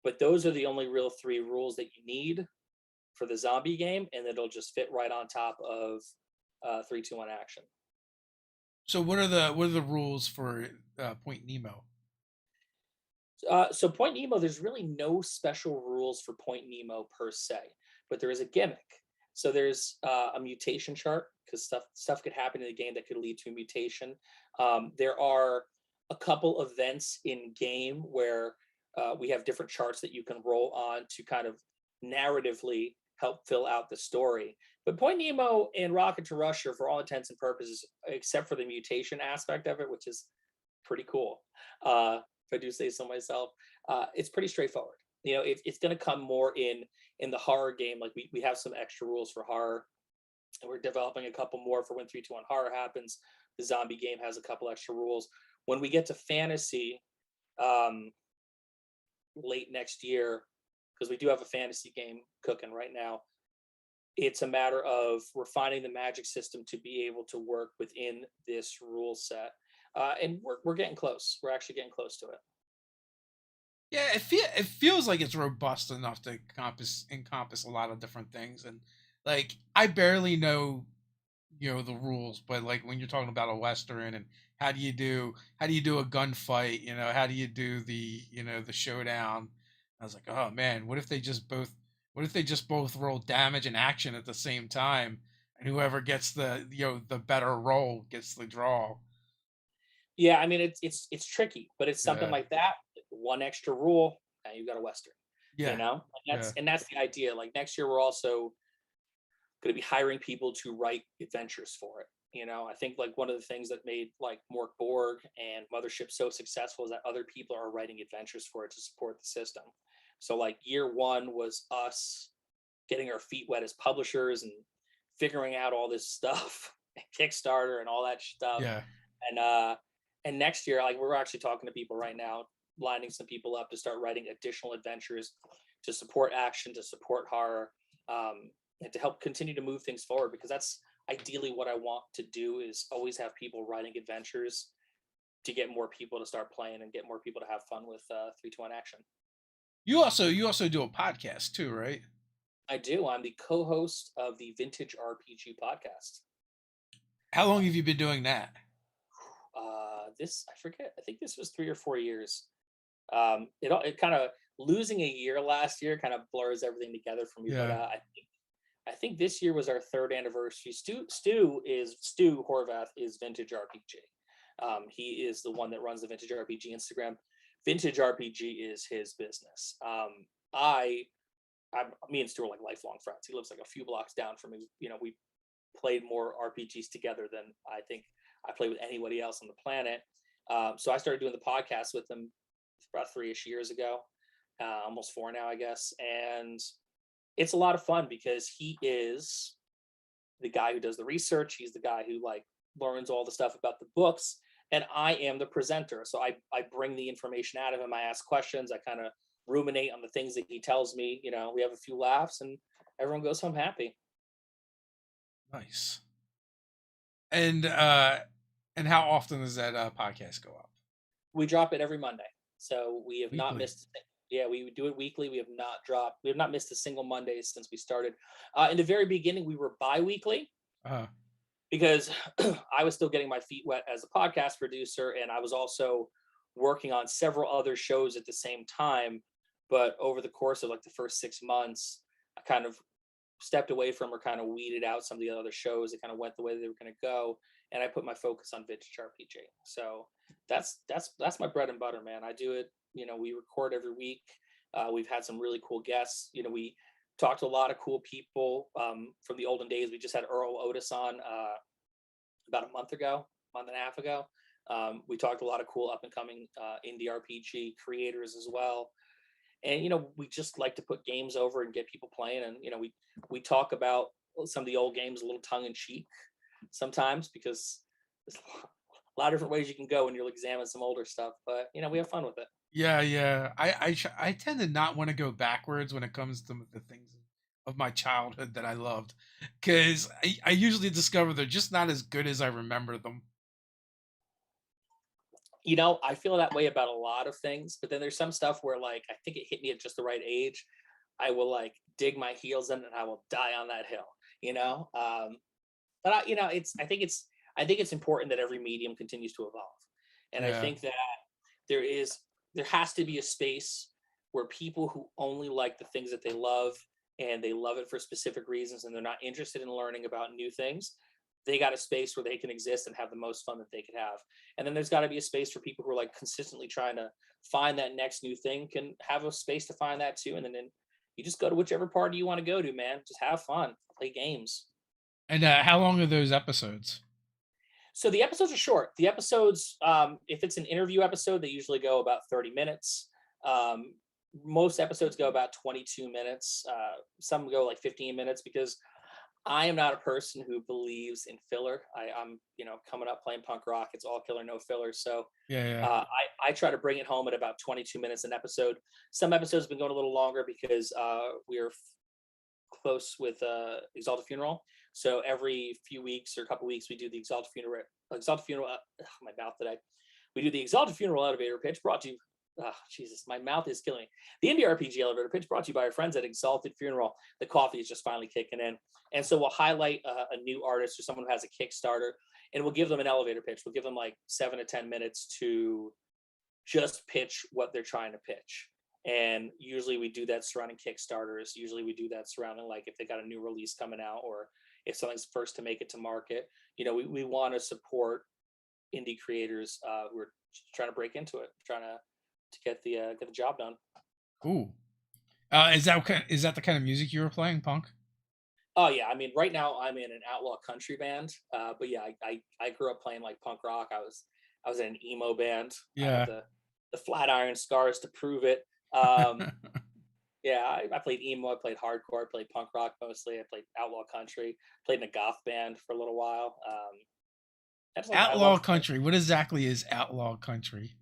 But those are the only real 3 rules that you need for the zombie game, and it'll just fit right on top of 3, 2, 1 action. so, what are the rules for Point Nemo? So Point Nemo, there's really no special rules for Point Nemo per se, but there is a gimmick. So there's a mutation chart because stuff could happen in the game that could lead to a mutation. There are a couple events in game where we have different charts that you can roll on to kind of narratively help fill out the story. But Point Nemo and Rocket to Russia, for all intents and purposes, except for the mutation aspect of it, which is pretty cool. If I do say so myself, it's pretty straightforward. You know, it's going to come more in the horror game. Like we have some extra rules for horror, and we're developing a couple more for when 321 horror happens. The zombie game has a couple extra rules. When we get to fantasy, um, late next year, because we do have a fantasy game cooking right now. It's a matter of refining the magic system to be able to work within this rule set, and we're getting close. We're actually getting close to it. Yeah, it feels like it's robust enough to encompass a lot of different things, and like I barely know, the rules, but like when you're talking about a western and how do you do a gunfight, how do you do the showdown? I was like, oh man, what if they just both roll damage and action at the same time, and whoever gets the better roll gets the draw. Yeah, I mean it's tricky, but it's something Yeah, like that. One extra rule, now you got a western. You yeah, know, and that's yeah. and that's the idea. Like next year, we're also going to be hiring people to write adventures for it. You know, I think like one of the things that made like Mork Borg and Mothership so successful is that other people are writing adventures for it to support the system. So like year one was us getting our feet wet as publishers and figuring out all this stuff, Kickstarter and all that stuff. Yeah. And and next year, like we're actually talking to people right now, lining some people up to start writing additional adventures to support action, to support horror, and to help continue to move things forward. Because that's ideally what I want to do is always have people writing adventures to get more people to start playing and get more people to have fun with 321 action. You also do a podcast too, right? I do. I'm the co-host of the Vintage RPG podcast. How long have you been doing that? This I forget. I think this was 3 or 4 years. It kind of losing a year last year kind of blurs everything together for me. But Yeah. I think this year was our third anniversary. Stu Horvath is Vintage RPG. He is the one that runs the Vintage RPG Instagram. Vintage RPG is his business. I, me and Stu are like lifelong friends. He lives like a few blocks down from me. You know, we played more RPGs together than I think I played with anybody else on the planet. So I started doing the podcast with him about 3-ish years ago, almost 4 now, I guess. And it's a lot of fun because he is the guy who does the research. He's the guy who like learns all the stuff about the books. And I am the presenter. So I bring the information out of him. I ask questions. I kind of ruminate on the things that he tells me. You know, we have a few laughs and everyone goes home happy. Nice. And how often does that podcast go up? We drop it every Monday. So we have not Weekly. missed. Yeah, we do it weekly. We have not missed a single Monday since we started. In the very beginning, we were bi-weekly Uh, because I was still getting my feet wet as a podcast producer, and I was also working on several other shows at the same time. But over the course of like the first 6 months, I kind of stepped away from or kind of weeded out some of the other shows that kind of went the way they were going to go, and I put my focus on vintage RPG. So that's my bread and butter, man. I do it. You know, we record every week. We've had some really cool guests. You know, we talked to a lot of cool people from the olden days. We just had Earl Otis on about a month and a half ago. We talked to a lot of cool up and coming indie RPG creators as well. And you know, we just like to put games over and get people playing. And you know, we talk about some of the old games a little tongue in cheek sometimes because there's a lot of different ways you can go when you'll examine some older stuff. But you know, we have fun with it. yeah, yeah. I tend to not want to go backwards when it comes to the things of my childhood that I loved, because I usually discover they're just not as good as I remember them. You know, I feel that way about a lot of things, but then there's some stuff where like I think it hit me at just the right age. I will like dig my heels in and I will die on that hill, you know. But you know, I think it's important that every medium continues to evolve, and I Yeah, think that there is. there has to be a space where people who only like the things that they love and they love it for specific reasons and they're not interested in learning about new things, they got a space where they can exist and have the most fun that they could have. And then there's got to be a space for people who are like consistently trying to find that next new thing can have a space to find that too. And then you just go to whichever party you want to go to, man. Just have fun, play games. And how long are those episodes? So the episodes are short. The episodes, if it's an interview episode, they usually go about 30 minutes. Um, Most episodes go about 22 minutes. Some go like 15 minutes because I am not a person who believes in filler. I'm, coming up playing punk rock. It's all killer, no filler. So Yeah, yeah. I try to bring it home at about 22 minutes an episode. Some episodes have been going a little longer because we're close with Exalted Funeral. So every few weeks or a couple weeks, we do the Exalted Funeral. My mouth today. We do the Exalted Funeral elevator pitch brought to you. Jesus, my mouth is killing me. The Indie RPG elevator pitch brought to you by our friends at Exalted Funeral. The coffee is just finally kicking in. And so we'll highlight a new artist or someone who has a Kickstarter, and we'll give them an elevator pitch. We'll give them like 7 to 10 minutes to just pitch what they're trying to pitch. And usually we do that surrounding Kickstarters. Usually we do that surrounding like if they got a new release coming out or if something's first to make it to market. We want to support indie creators who are trying to break into it, trying to get the job done. Ooh. Is that the kind of music you were playing, punk? Oh yeah, I mean, right now I'm in an outlaw country band, but yeah, I grew up playing like punk rock. I was in an emo band. I have Yeah. the flat iron scars to prove it. Um, yeah, I played emo, I played hardcore, I played punk rock mostly. I played outlaw country, played in a goth band for a little while. I Outlaw love country. What exactly is outlaw country?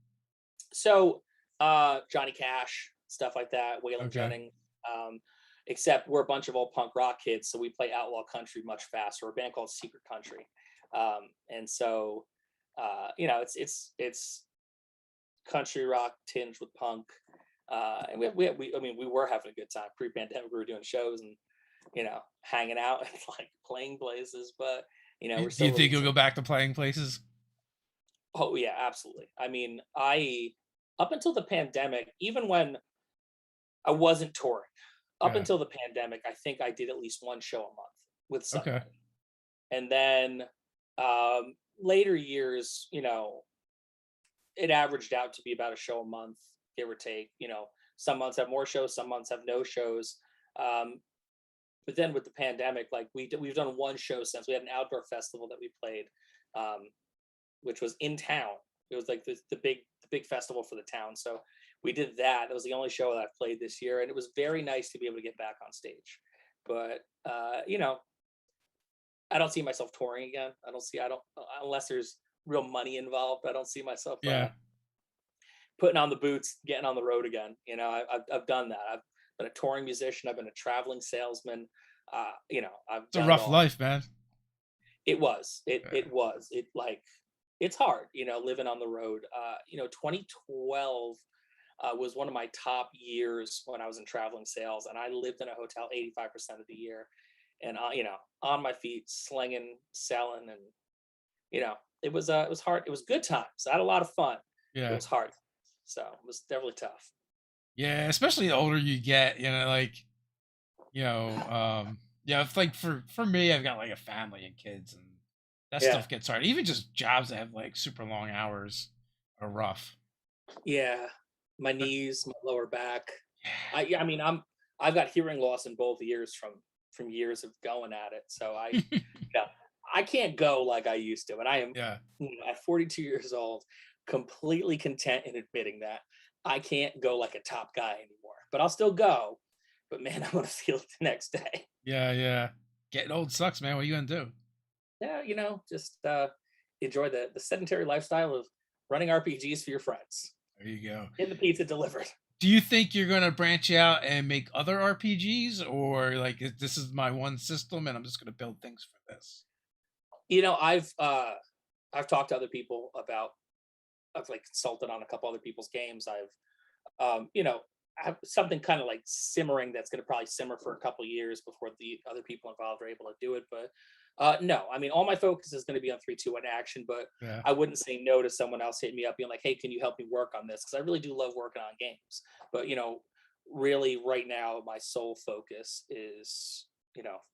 so Johnny Cash, stuff like that, Waylon Okay. Jennings. Um, except we're a bunch of old punk rock kids, so we play outlaw country much faster. We're a band called Secret Country, and so it's country rock tinged with punk. And we were having a good time pre-pandemic. We were doing shows and hanging out and like playing places, but we're Do you still think you'll releasing. go back to playing places? Oh yeah, absolutely. I mean, I up until the pandemic, even when I wasn't touring, up Yeah. until the pandemic, I think I did at least one show a month with Okay. somebody. And then later years, it averaged out to be about a show a month, give or take. Some months have more shows, some months have no shows. Um, but then with the pandemic, like we've done one show since. We had an outdoor festival that we played, um, which was in town. It was like the big festival for the town. So we did that. That was the only show that I've played this year, and it was very nice to be able to get back on stage. But I don't see myself touring again. I don't unless there's real money involved. I don't see myself Yeah. putting on the boots, getting on the road again. I've done that. I've been a touring musician. I've been a traveling salesman. I've It's a done it rough all. life, man. It was. Yeah. It was. It like it's hard, living on the road. 2012 was one of my top years when I was in traveling sales, and I lived in a hotel 85% of the year, and on my feet, slinging, selling, and it was hard. It was good times. I had a lot of fun. It Yeah. was hard, so it was definitely tough. Yeah, especially the older you get, like, yeah, it's like for me, I've got like a family and kids, and that Yeah, stuff gets hard. Even just jobs that have like super long hours are rough. yeah. My But knees, my lower back. yeah. I mean, I've got hearing loss in both ears from years of going at it. So yeah, I can't go like I used to, and I am Yeah. at 42 years old, completely content in admitting that I can't go like a top guy anymore. But I'll still go. But man, I'm gonna feel it the next day. Yeah, yeah. Getting old sucks, man. What are you gonna do? Yeah, just enjoy the sedentary lifestyle of running RPGs for your friends. There you go. Get the pizza delivered. Do you think you're gonna branch out and make other RPGs, or like this is my one system and I'm just gonna build things for this? You know, I've talked to other people about I've like consulted on a couple other people's games. I've um, you know, have something kind of like simmering that's going to probably simmer for a couple years before the other people involved are able to do it. But no, I mean, all my focus is going to be on 3, 2, 1 action. But Yeah. I wouldn't say no to someone else hitting me up being like, "Hey, can you help me work on this?" Because I really do love working on games. But really, right now, my sole focus is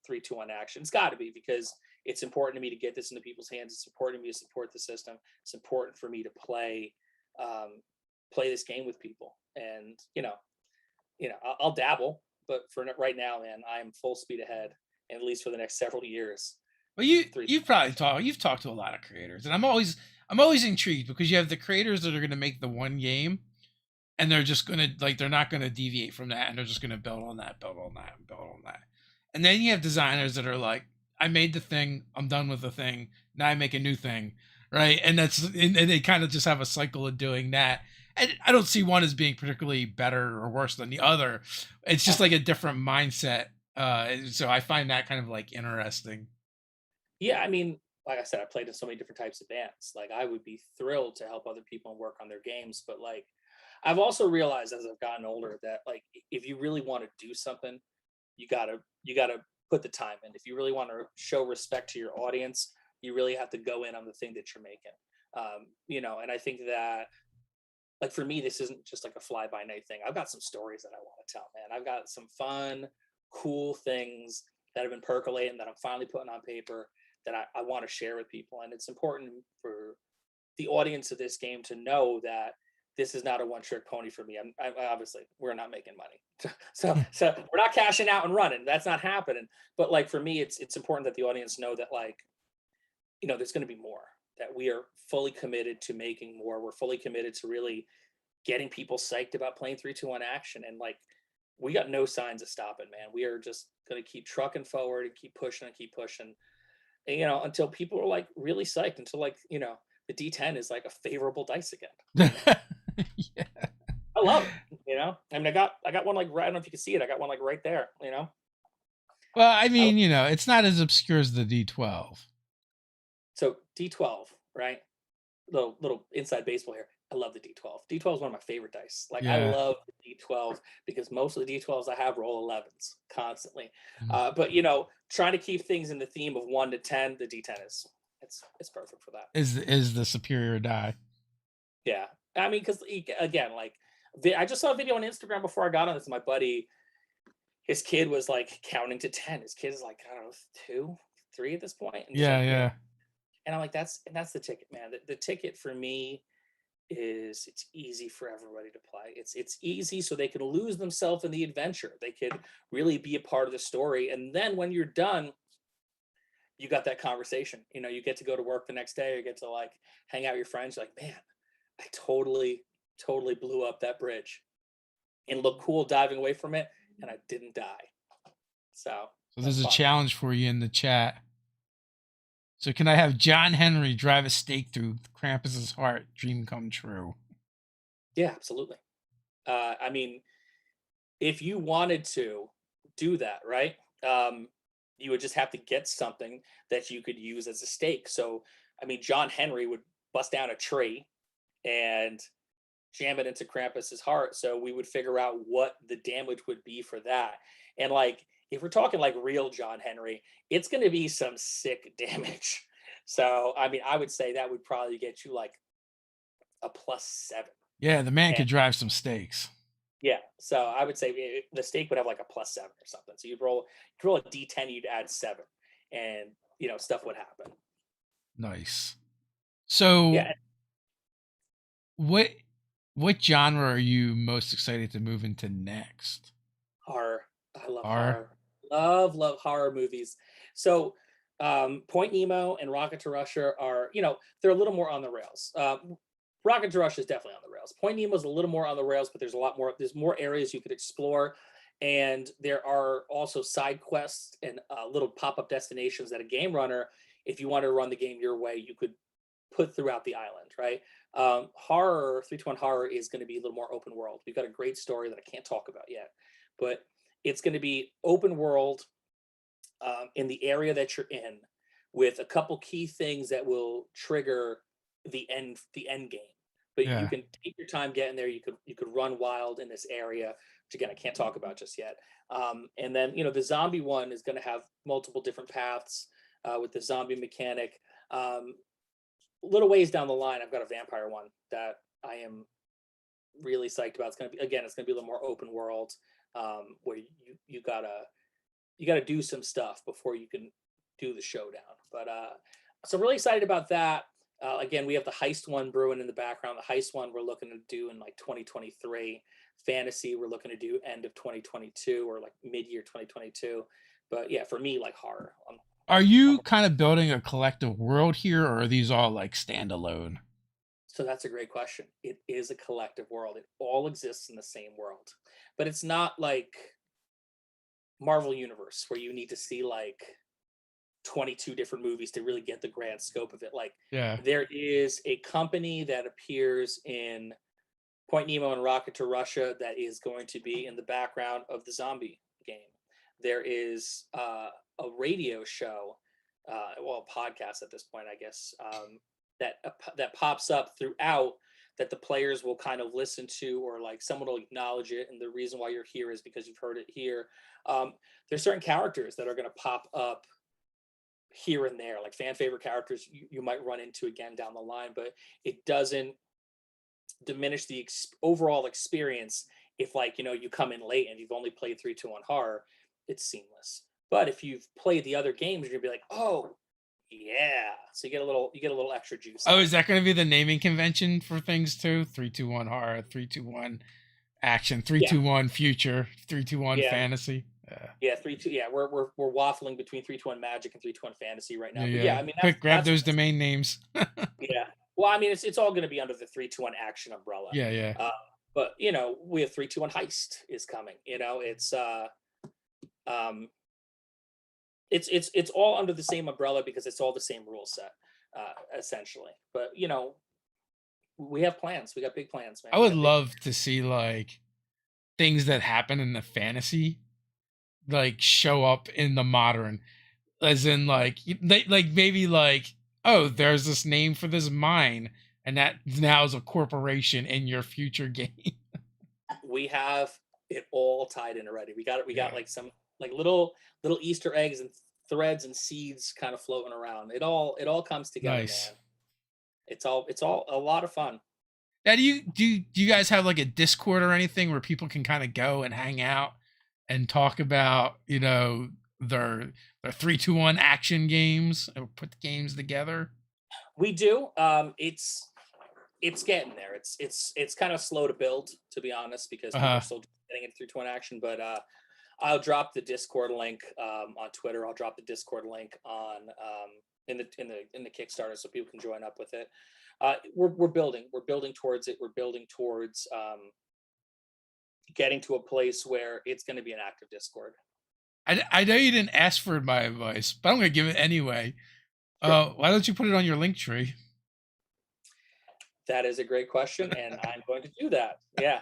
3, 2, 1 action. It's got to be because it's important to me to get this into people's hands. It's important to me to support the system. It's important for me to um, play this game with people. And I'll dabble, but right now, man, I'm full speed ahead, at least for the next several years. Well, you Three, you've talked to a lot of creators, and I'm always intrigued because you have the creators that are going to make the one game, and they're just gonna like they're not gonna deviate from that, and they're just gonna build on that, build on that, and build on that. And then you have designers that are like, I made the thing, I'm done with the thing, now I make a new thing, right? And they kind of just have a cycle of doing that. And I don't see one as being particularly better or worse than the other. It's just like a different mindset. So I find that kind of like interesting. yeah, I mean, like I said, I played in so many different types of bands. Like, I would be thrilled to help other people and work on their games, but like, I've also realized as I've gotten older that like, if you really want to do something, you gotta put the time in. If you really want to show respect to your audience, you really have to go in on the thing that you're making. And I think that, like, for me, this isn't just like a fly by night thing. I've got some stories that I want to tell, man. I've got some fun, cool things that have been percolating that I'm finally putting on paper that I want to share with people. And it's important for the audience of this game to know that this is not a one trick pony for me. Obviously we're not making money, so we're not cashing out and running. That's not happening. But like, for me, it's important that the audience know that, like, there's going to be more. That we are fully committed to making more. We're fully committed to really getting people psyched about playing 3, 2, 1 action. And like, we got no signs of stopping, man. We are just going to keep trucking forward and keep pushing and keep pushing, and, until people are like really psyched, until like, the D10 is like a favorable dice again. Yeah. I love it. I mean, I got one like right. I don't know if you can see it. I got one like right there. Well, I I, mean, it's not as obscure as the D12. so D12, right? Little inside baseball here. I love the D12. D12 is one of my favorite dice. Like, I Yeah. love the D12 because most of the D12s I have roll 11s constantly. Mm. But trying to keep things in the theme of 1 to 10, the D10 it's perfect for that. Is the superior die. Yeah, I mean, because again, like, I just saw a video on Instagram before I got on this. My buddy, his kid was like counting to 10. His kid is like, I don't know, 2, 3 at this point, and just Yeah, like, yeah. and I'm like, that's the ticket, man. The ticket for me is it's easy for everybody to play. It's easy so they can lose themselves in the adventure. They could really be a part of the story, and then when you're done, you got that conversation. You get to go to work the next day, or you get to like hang out with your friends. You're like, man, I totally blew up that bridge and looked cool diving away from it, and I didn't die. So So that's there's a fun. challenge for you in the chat. So can I have John Henry drive a stake through Krampus's heart? Dream come true. Yeah, absolutely. I mean, if you wanted to do that, right? You would just have to get something that you could use as a stake. So, I mean, John Henry would bust down a tree and jam it into Krampus's heart. So we would figure out what the damage would be for that. And like, if we're talking like real John Henry, it's going to be some sick damage. So, I mean, I would say that would probably get you like a +7. Yeah, the man And could drive some stakes. yeah, so I would say the stake would have like a +7 or something. So you'd roll a D10, you'd add 7, and stuff would happen. Nice. Yeah, So what what genre are you most excited to move into next? horror. I love Horror? horror. Love horror movies. So, Point Nemo and Rocket to Russia are, they're a little more on the rails. Rocket to Russia is definitely on the rails. Point Nemo is a little more on the rails, but there's a lot more. There's more areas you could explore, and there are also side quests and little pop-up destinations that a game runner, if you want to run the game your way, you could put throughout the island, right? Horror, 3-1 horror is going to be a little more open world. We've got a great story that I can't talk about yet, but it's going to be open world in the area that you're in, with a couple key things that will trigger the end game. But you Yeah. can take your time getting there. You could run wild in this area, which again I can't talk about just yet. And then the zombie one is going to have multiple different paths with the zombie mechanic. Little ways down the line, I've got a vampire one that I am really psyched about. It's gonna be a little more open world, where you gotta do some stuff before you can do the showdown. But so really excited about that. Again, we have the heist one brewing in the background. The heist one we're looking to do in like 2023. Fantasy we're looking to do end of 2022 or like mid-year 2022. But yeah, for me, like horror. Are you kind of building a collective world here, or are these all like standalone? So that's a great question. It is a collective world. It all exists in the same world, but it's not like Marvel Universe where you need to see like 22 different movies to really get the grand scope of it. Like Yeah. there is a company that appears in Point Nemo and Rocket to Russia that is going to be in the background of the zombie game. There is a radio show, well, a podcast at this point, I guess, that pops up throughout that the players will kind of listen to, or like someone will acknowledge it, and the reason why you're here is because you've heard it here. There's certain characters that are going to pop up here and there, like fan favorite characters you might run into again down the line, but it doesn't diminish the overall experience if like you come in late and you've only played 321 horror. It's seamless. But if you've played the other games, you're gonna be like, oh yeah, so you get a little extra juice Oh, out is of it. that going to be the naming convention for things too? 321 horror, 321 action, Yeah, 321 future, 321 yeah, fantasy. yeah. 3-2. Yeah, we're waffling between 321 magic and 321 fantasy right Yeah, now. But yeah, yeah. I mean Quick, grab that's those domain names. yeah. Well, I mean it's all going to be under the 321 action umbrella. Yeah, yeah. Uh, but we have 321 heist is coming. Um, it's all under the same umbrella because it's all the same rule set, essentially. But we have plans. We got big plans, man. I We would got big. love to see like things that happen in the fantasy like show up in the modern, as in like like maybe like, oh, there's this name for this mine, and that now is a corporation in your future game. We have it all tied in already. We got it. We got Yeah. like some like little Easter eggs and threads and seeds kind of floating around. It all comes together, Nice. man. It's all a lot of fun. Now, do you guys have like a Discord or anything where people can kind of go and hang out and talk about their 321 action games or put the games together? We do. It's getting there. It's kind of slow to build, to be honest, because Uh people are huh. still getting it through twin action. But I'll drop the Discord link on Twitter. I'll drop the Discord link on in the Kickstarter so people can join up with it. We're building. We're building towards it. We're building towards getting to a place where it's going to be an active Discord. I know you didn't ask for my advice, but I'm gonna give it anyway. Sure. Why don't you put it on your link tree? That is a great question, and I'm going to do that. Yeah,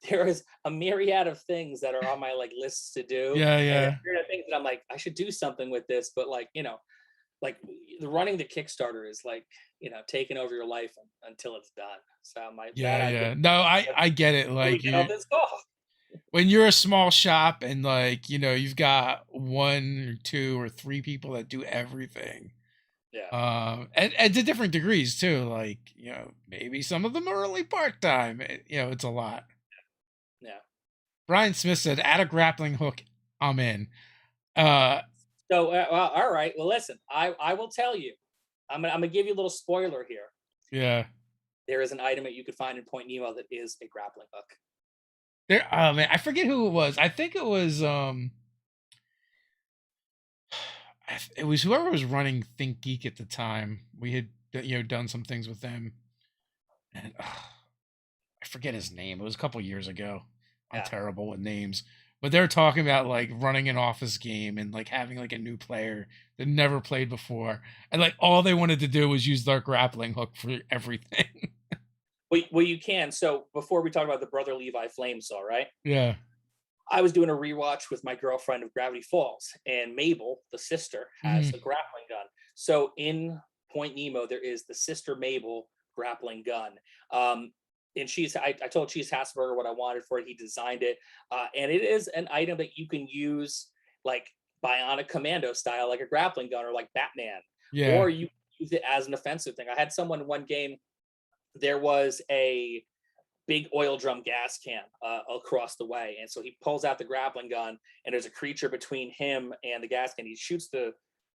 there is a myriad of things that are on my like lists to do, Yeah, and yeah. a myriad of things that I'm like, I should do something with this, but like, like the running the Kickstarter is like, taking over your life until it's done. So I'm like, man, Yeah, I get yeah. No, I it. I get it. Before we Like get off you, this call. when you're a small shop and like you've got one or two or three people that do everything, Yeah, and to different degrees too. Like maybe some of them are only part time. It's a lot. yeah. Brian Smith said, "Add a grappling hook, I'm in." Uh, So, well, all right. Well, listen, I will tell you. I'm gonna give you a little spoiler here. yeah. There is an item that you could find in Point Nemo that is a grappling hook. There. Oh man, I forget who it was. I think it was it was whoever was running Think Geek at the time. We had done some things with them, and I forget his name. It was a couple years ago. I'm Yeah. terrible with names, but they were talking about like running an office game and like having like a new player that never played before, and like all they wanted to do was use their grappling hook for everything. Well, you can. So before we talk about the Brother Levi Flamesaw, right? Yeah. I was doing a rewatch with my girlfriend of Gravity Falls, and Mabel, the sister, has a Mhm. grappling gun. So in Point Nemo, there is the sister Mabel grappling gun. Um, and I told Cheese Hasburger what I wanted for it. He designed it, and it is an item that you can use like bionic commando style, like a grappling gun or like Batman, Yeah. or you use it as an offensive thing. I had someone in one game. There was a big oil drum gas can across the way, and so he pulls out the grappling gun, and there's a creature between him and the gas can. He shoots the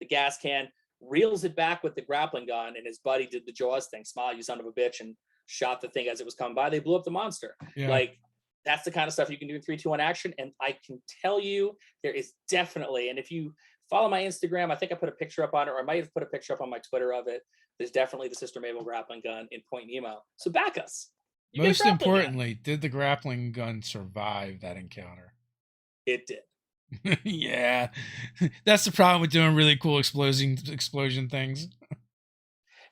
gas can, reels it back with the grappling gun, and his buddy did the Jaws thing, smile you son of a bitch, and shot the thing as it was coming by. They blew up the monster. Yeah. Like that's the kind of stuff you can do in 3, 2, 1 action. And I can tell you, there is definitely, and if you follow my Instagram, I think I put a picture up on it, or I might have put a picture up on my Twitter of it. There's definitely the Sister Mabel grappling gun in Point Nemo. So back us. You get a Most grappling gun. importantly, did the grappling gun survive that encounter? It did. Yeah. That's the problem with doing really cool explosion things.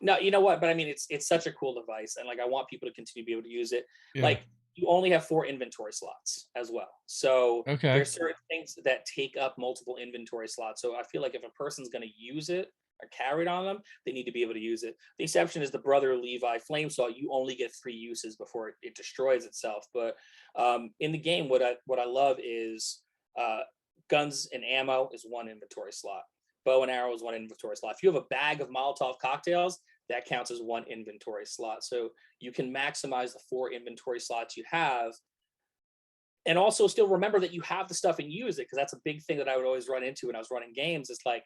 No, you know what? But I mean, it's such a cool device, and like I want people to continue to be able to use it. Yeah. Like you only have 4 inventory slots as well, so Okay. there's certain things that take up multiple inventory slots. So I feel like if a person's going to use it or carry it on them, they need to be able to use it. The exception is the Brother Levi Flamesaw. You only get 3 uses before it destroys itself. But in the game, what I love is guns and ammo is 1 inventory slot. Bow and arrow is 1 inventory slot. If you have a bag of Molotov cocktails, that counts as 1 inventory slot. So you can maximize the 4 inventory slots you have, and also still remember that you have the stuff and use it, because that's a big thing that I would always run into when I was running games. It's like,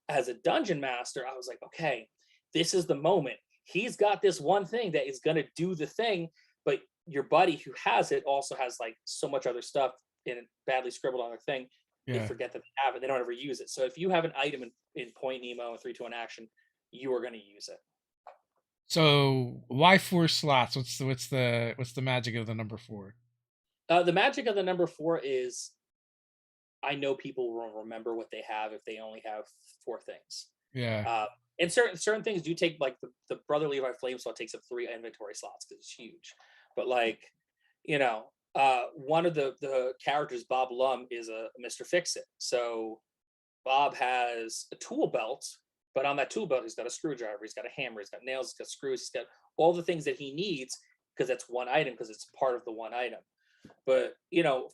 as a dungeon master, I was like, okay, this is the moment. He's got this one thing that is going to do the thing, but your buddy who has it also has like so much other stuff in badly scribbled on their thing. They Yeah. forget that they have it. They don't ever use it. So if you have an item in Point Nemo and 3, 2, 1 action, you are going to use it. So why 4 slots? What's the magic of the number 4? The magic of the number 4 is I know people will remember what they have if they only have 4 things. Yeah. And certain things do take, like the Brother Levi Flamesaw takes up 3 inventory slots because it's huge. But like, one of the characters, Bob Lum, is a Mr. Fix-It. So Bob has a tool belt, but on that tool belt, he's got a screwdriver, he's got a hammer, he's got nails, he's got screws, he's got all the things that he needs, because that's one item, because it's part of the one item. But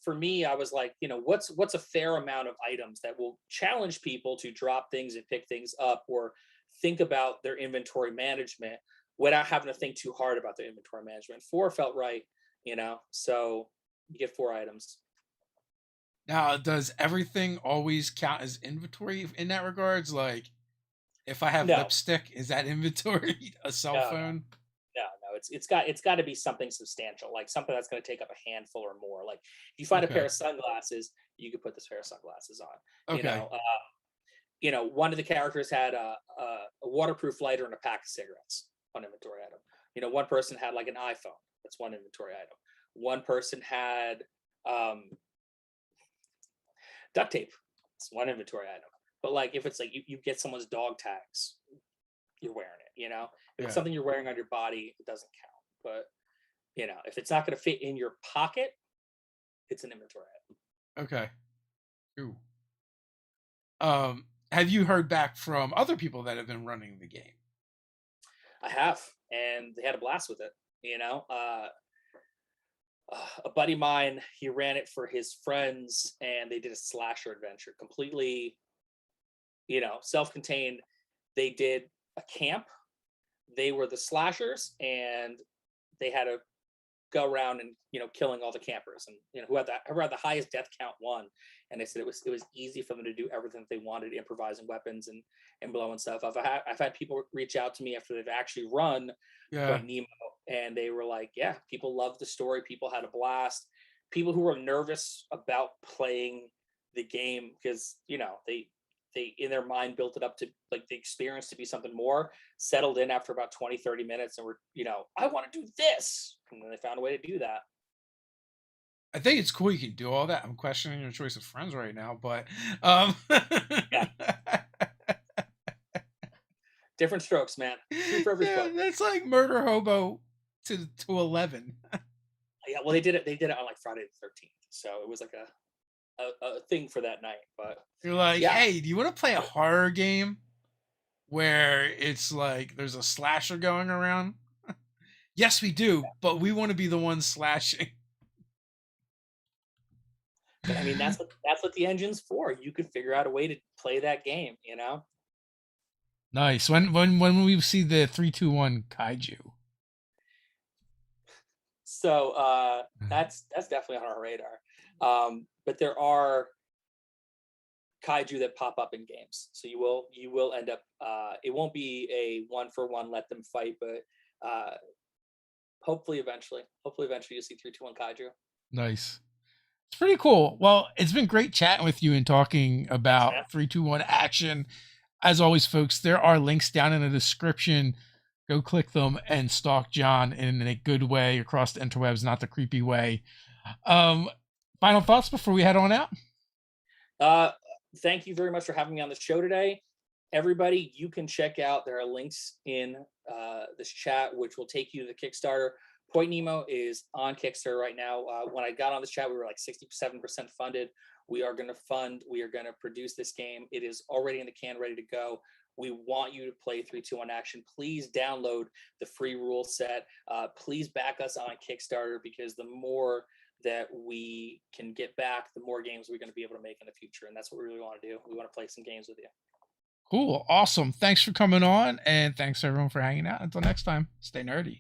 for me, I was like, what's a fair amount of items that will challenge people to drop things and pick things up, or think about their inventory management without having to think too hard about their inventory management. 4 felt right, so you get 4 items. Now, does everything always count as inventory in that regards? Like, if I have No, lipstick, is that inventory? A cell no, phone? no. It's got to be something substantial, like something that's going to take up a handful or more. Like if you find a pair Okay. of sunglasses, you could put this pair of sunglasses on. Okay. One of the characters had a waterproof lighter and a pack of cigarettes on inventory item. One person had like an iPhone. That's one inventory item. One person had duct tape. It's one inventory item. But like if it's like you get someone's dog tags, you're wearing it. If it's Yeah. something you're wearing on your body, it doesn't count. But if it's not going to fit in your pocket, it's an inventory item. Okay. Ooh. Have you heard back from other people that have been running the game? I have, and they had a blast with it. A buddy of mine, he ran it for his friends, and they did a slasher adventure, completely, self-contained. They did a camp. They were the slashers, and they had to go around and killing all the campers, and whoever had the highest death count won. And they said it was easy for them to do everything that they wanted, improvising weapons and blowing stuff. I've had people reach out to me after they've actually run Yeah. Point Nemo, and they were like, yeah, people loved the story, people had a blast. People who were nervous about playing the game because they in their mind built it up to like the experience to be something more, settled in after about 20-30 minutes, and were I want to do this, and then they found a way to do that. I think it's cool you can do all that. I'm questioning your choice of friends right now, but Yeah, different strokes, man. True for every yeah, foot. that's like murder hobo to 11. Yeah, well, they did it on like Friday the 13th, so it was like a thing for that night. But You're like, yeah, hey, do you want to play a horror game where it's like there's a slasher going around? Yes, we do, but we want to be the ones slashing. But I mean, that's what the engine's for. You can figure out a way to play that game, Nice. When we see the 3, 2, 1 kaiju? So that's definitely on our radar. But there are kaiju that pop up in games, so you will end up. It won't be a one for one let them fight, but hopefully eventually you'll see 3, 2, 1 kaiju. Nice. It's pretty cool. Well, it's been great chatting with you and talking Thanks, man. about 3, 2, 1 action. As always, folks, there are links down in the description. Go click them and stalk John in a good way across the interwebs, not the creepy way. Um, Final thoughts before we head on out? Uh, Thank you very much for having me on the show today. Everybody, you can check out, there are links in this chat, which will take you to the Kickstarter. Point Nemo is on Kickstarter right now. When I got on this chat, we were like 67% funded. We are going to produce this game. It is already in the can, ready to go. We want you to play 3, 2, 1 action. Please download the free rule set. Please back us on Kickstarter, because the more that we can get back, the more games we're going to be able to make in the future. And that's what we really want to do. We want to play some games with you. Cool. Awesome. Thanks for coming on. And thanks everyone for hanging out. Until next time, stay nerdy.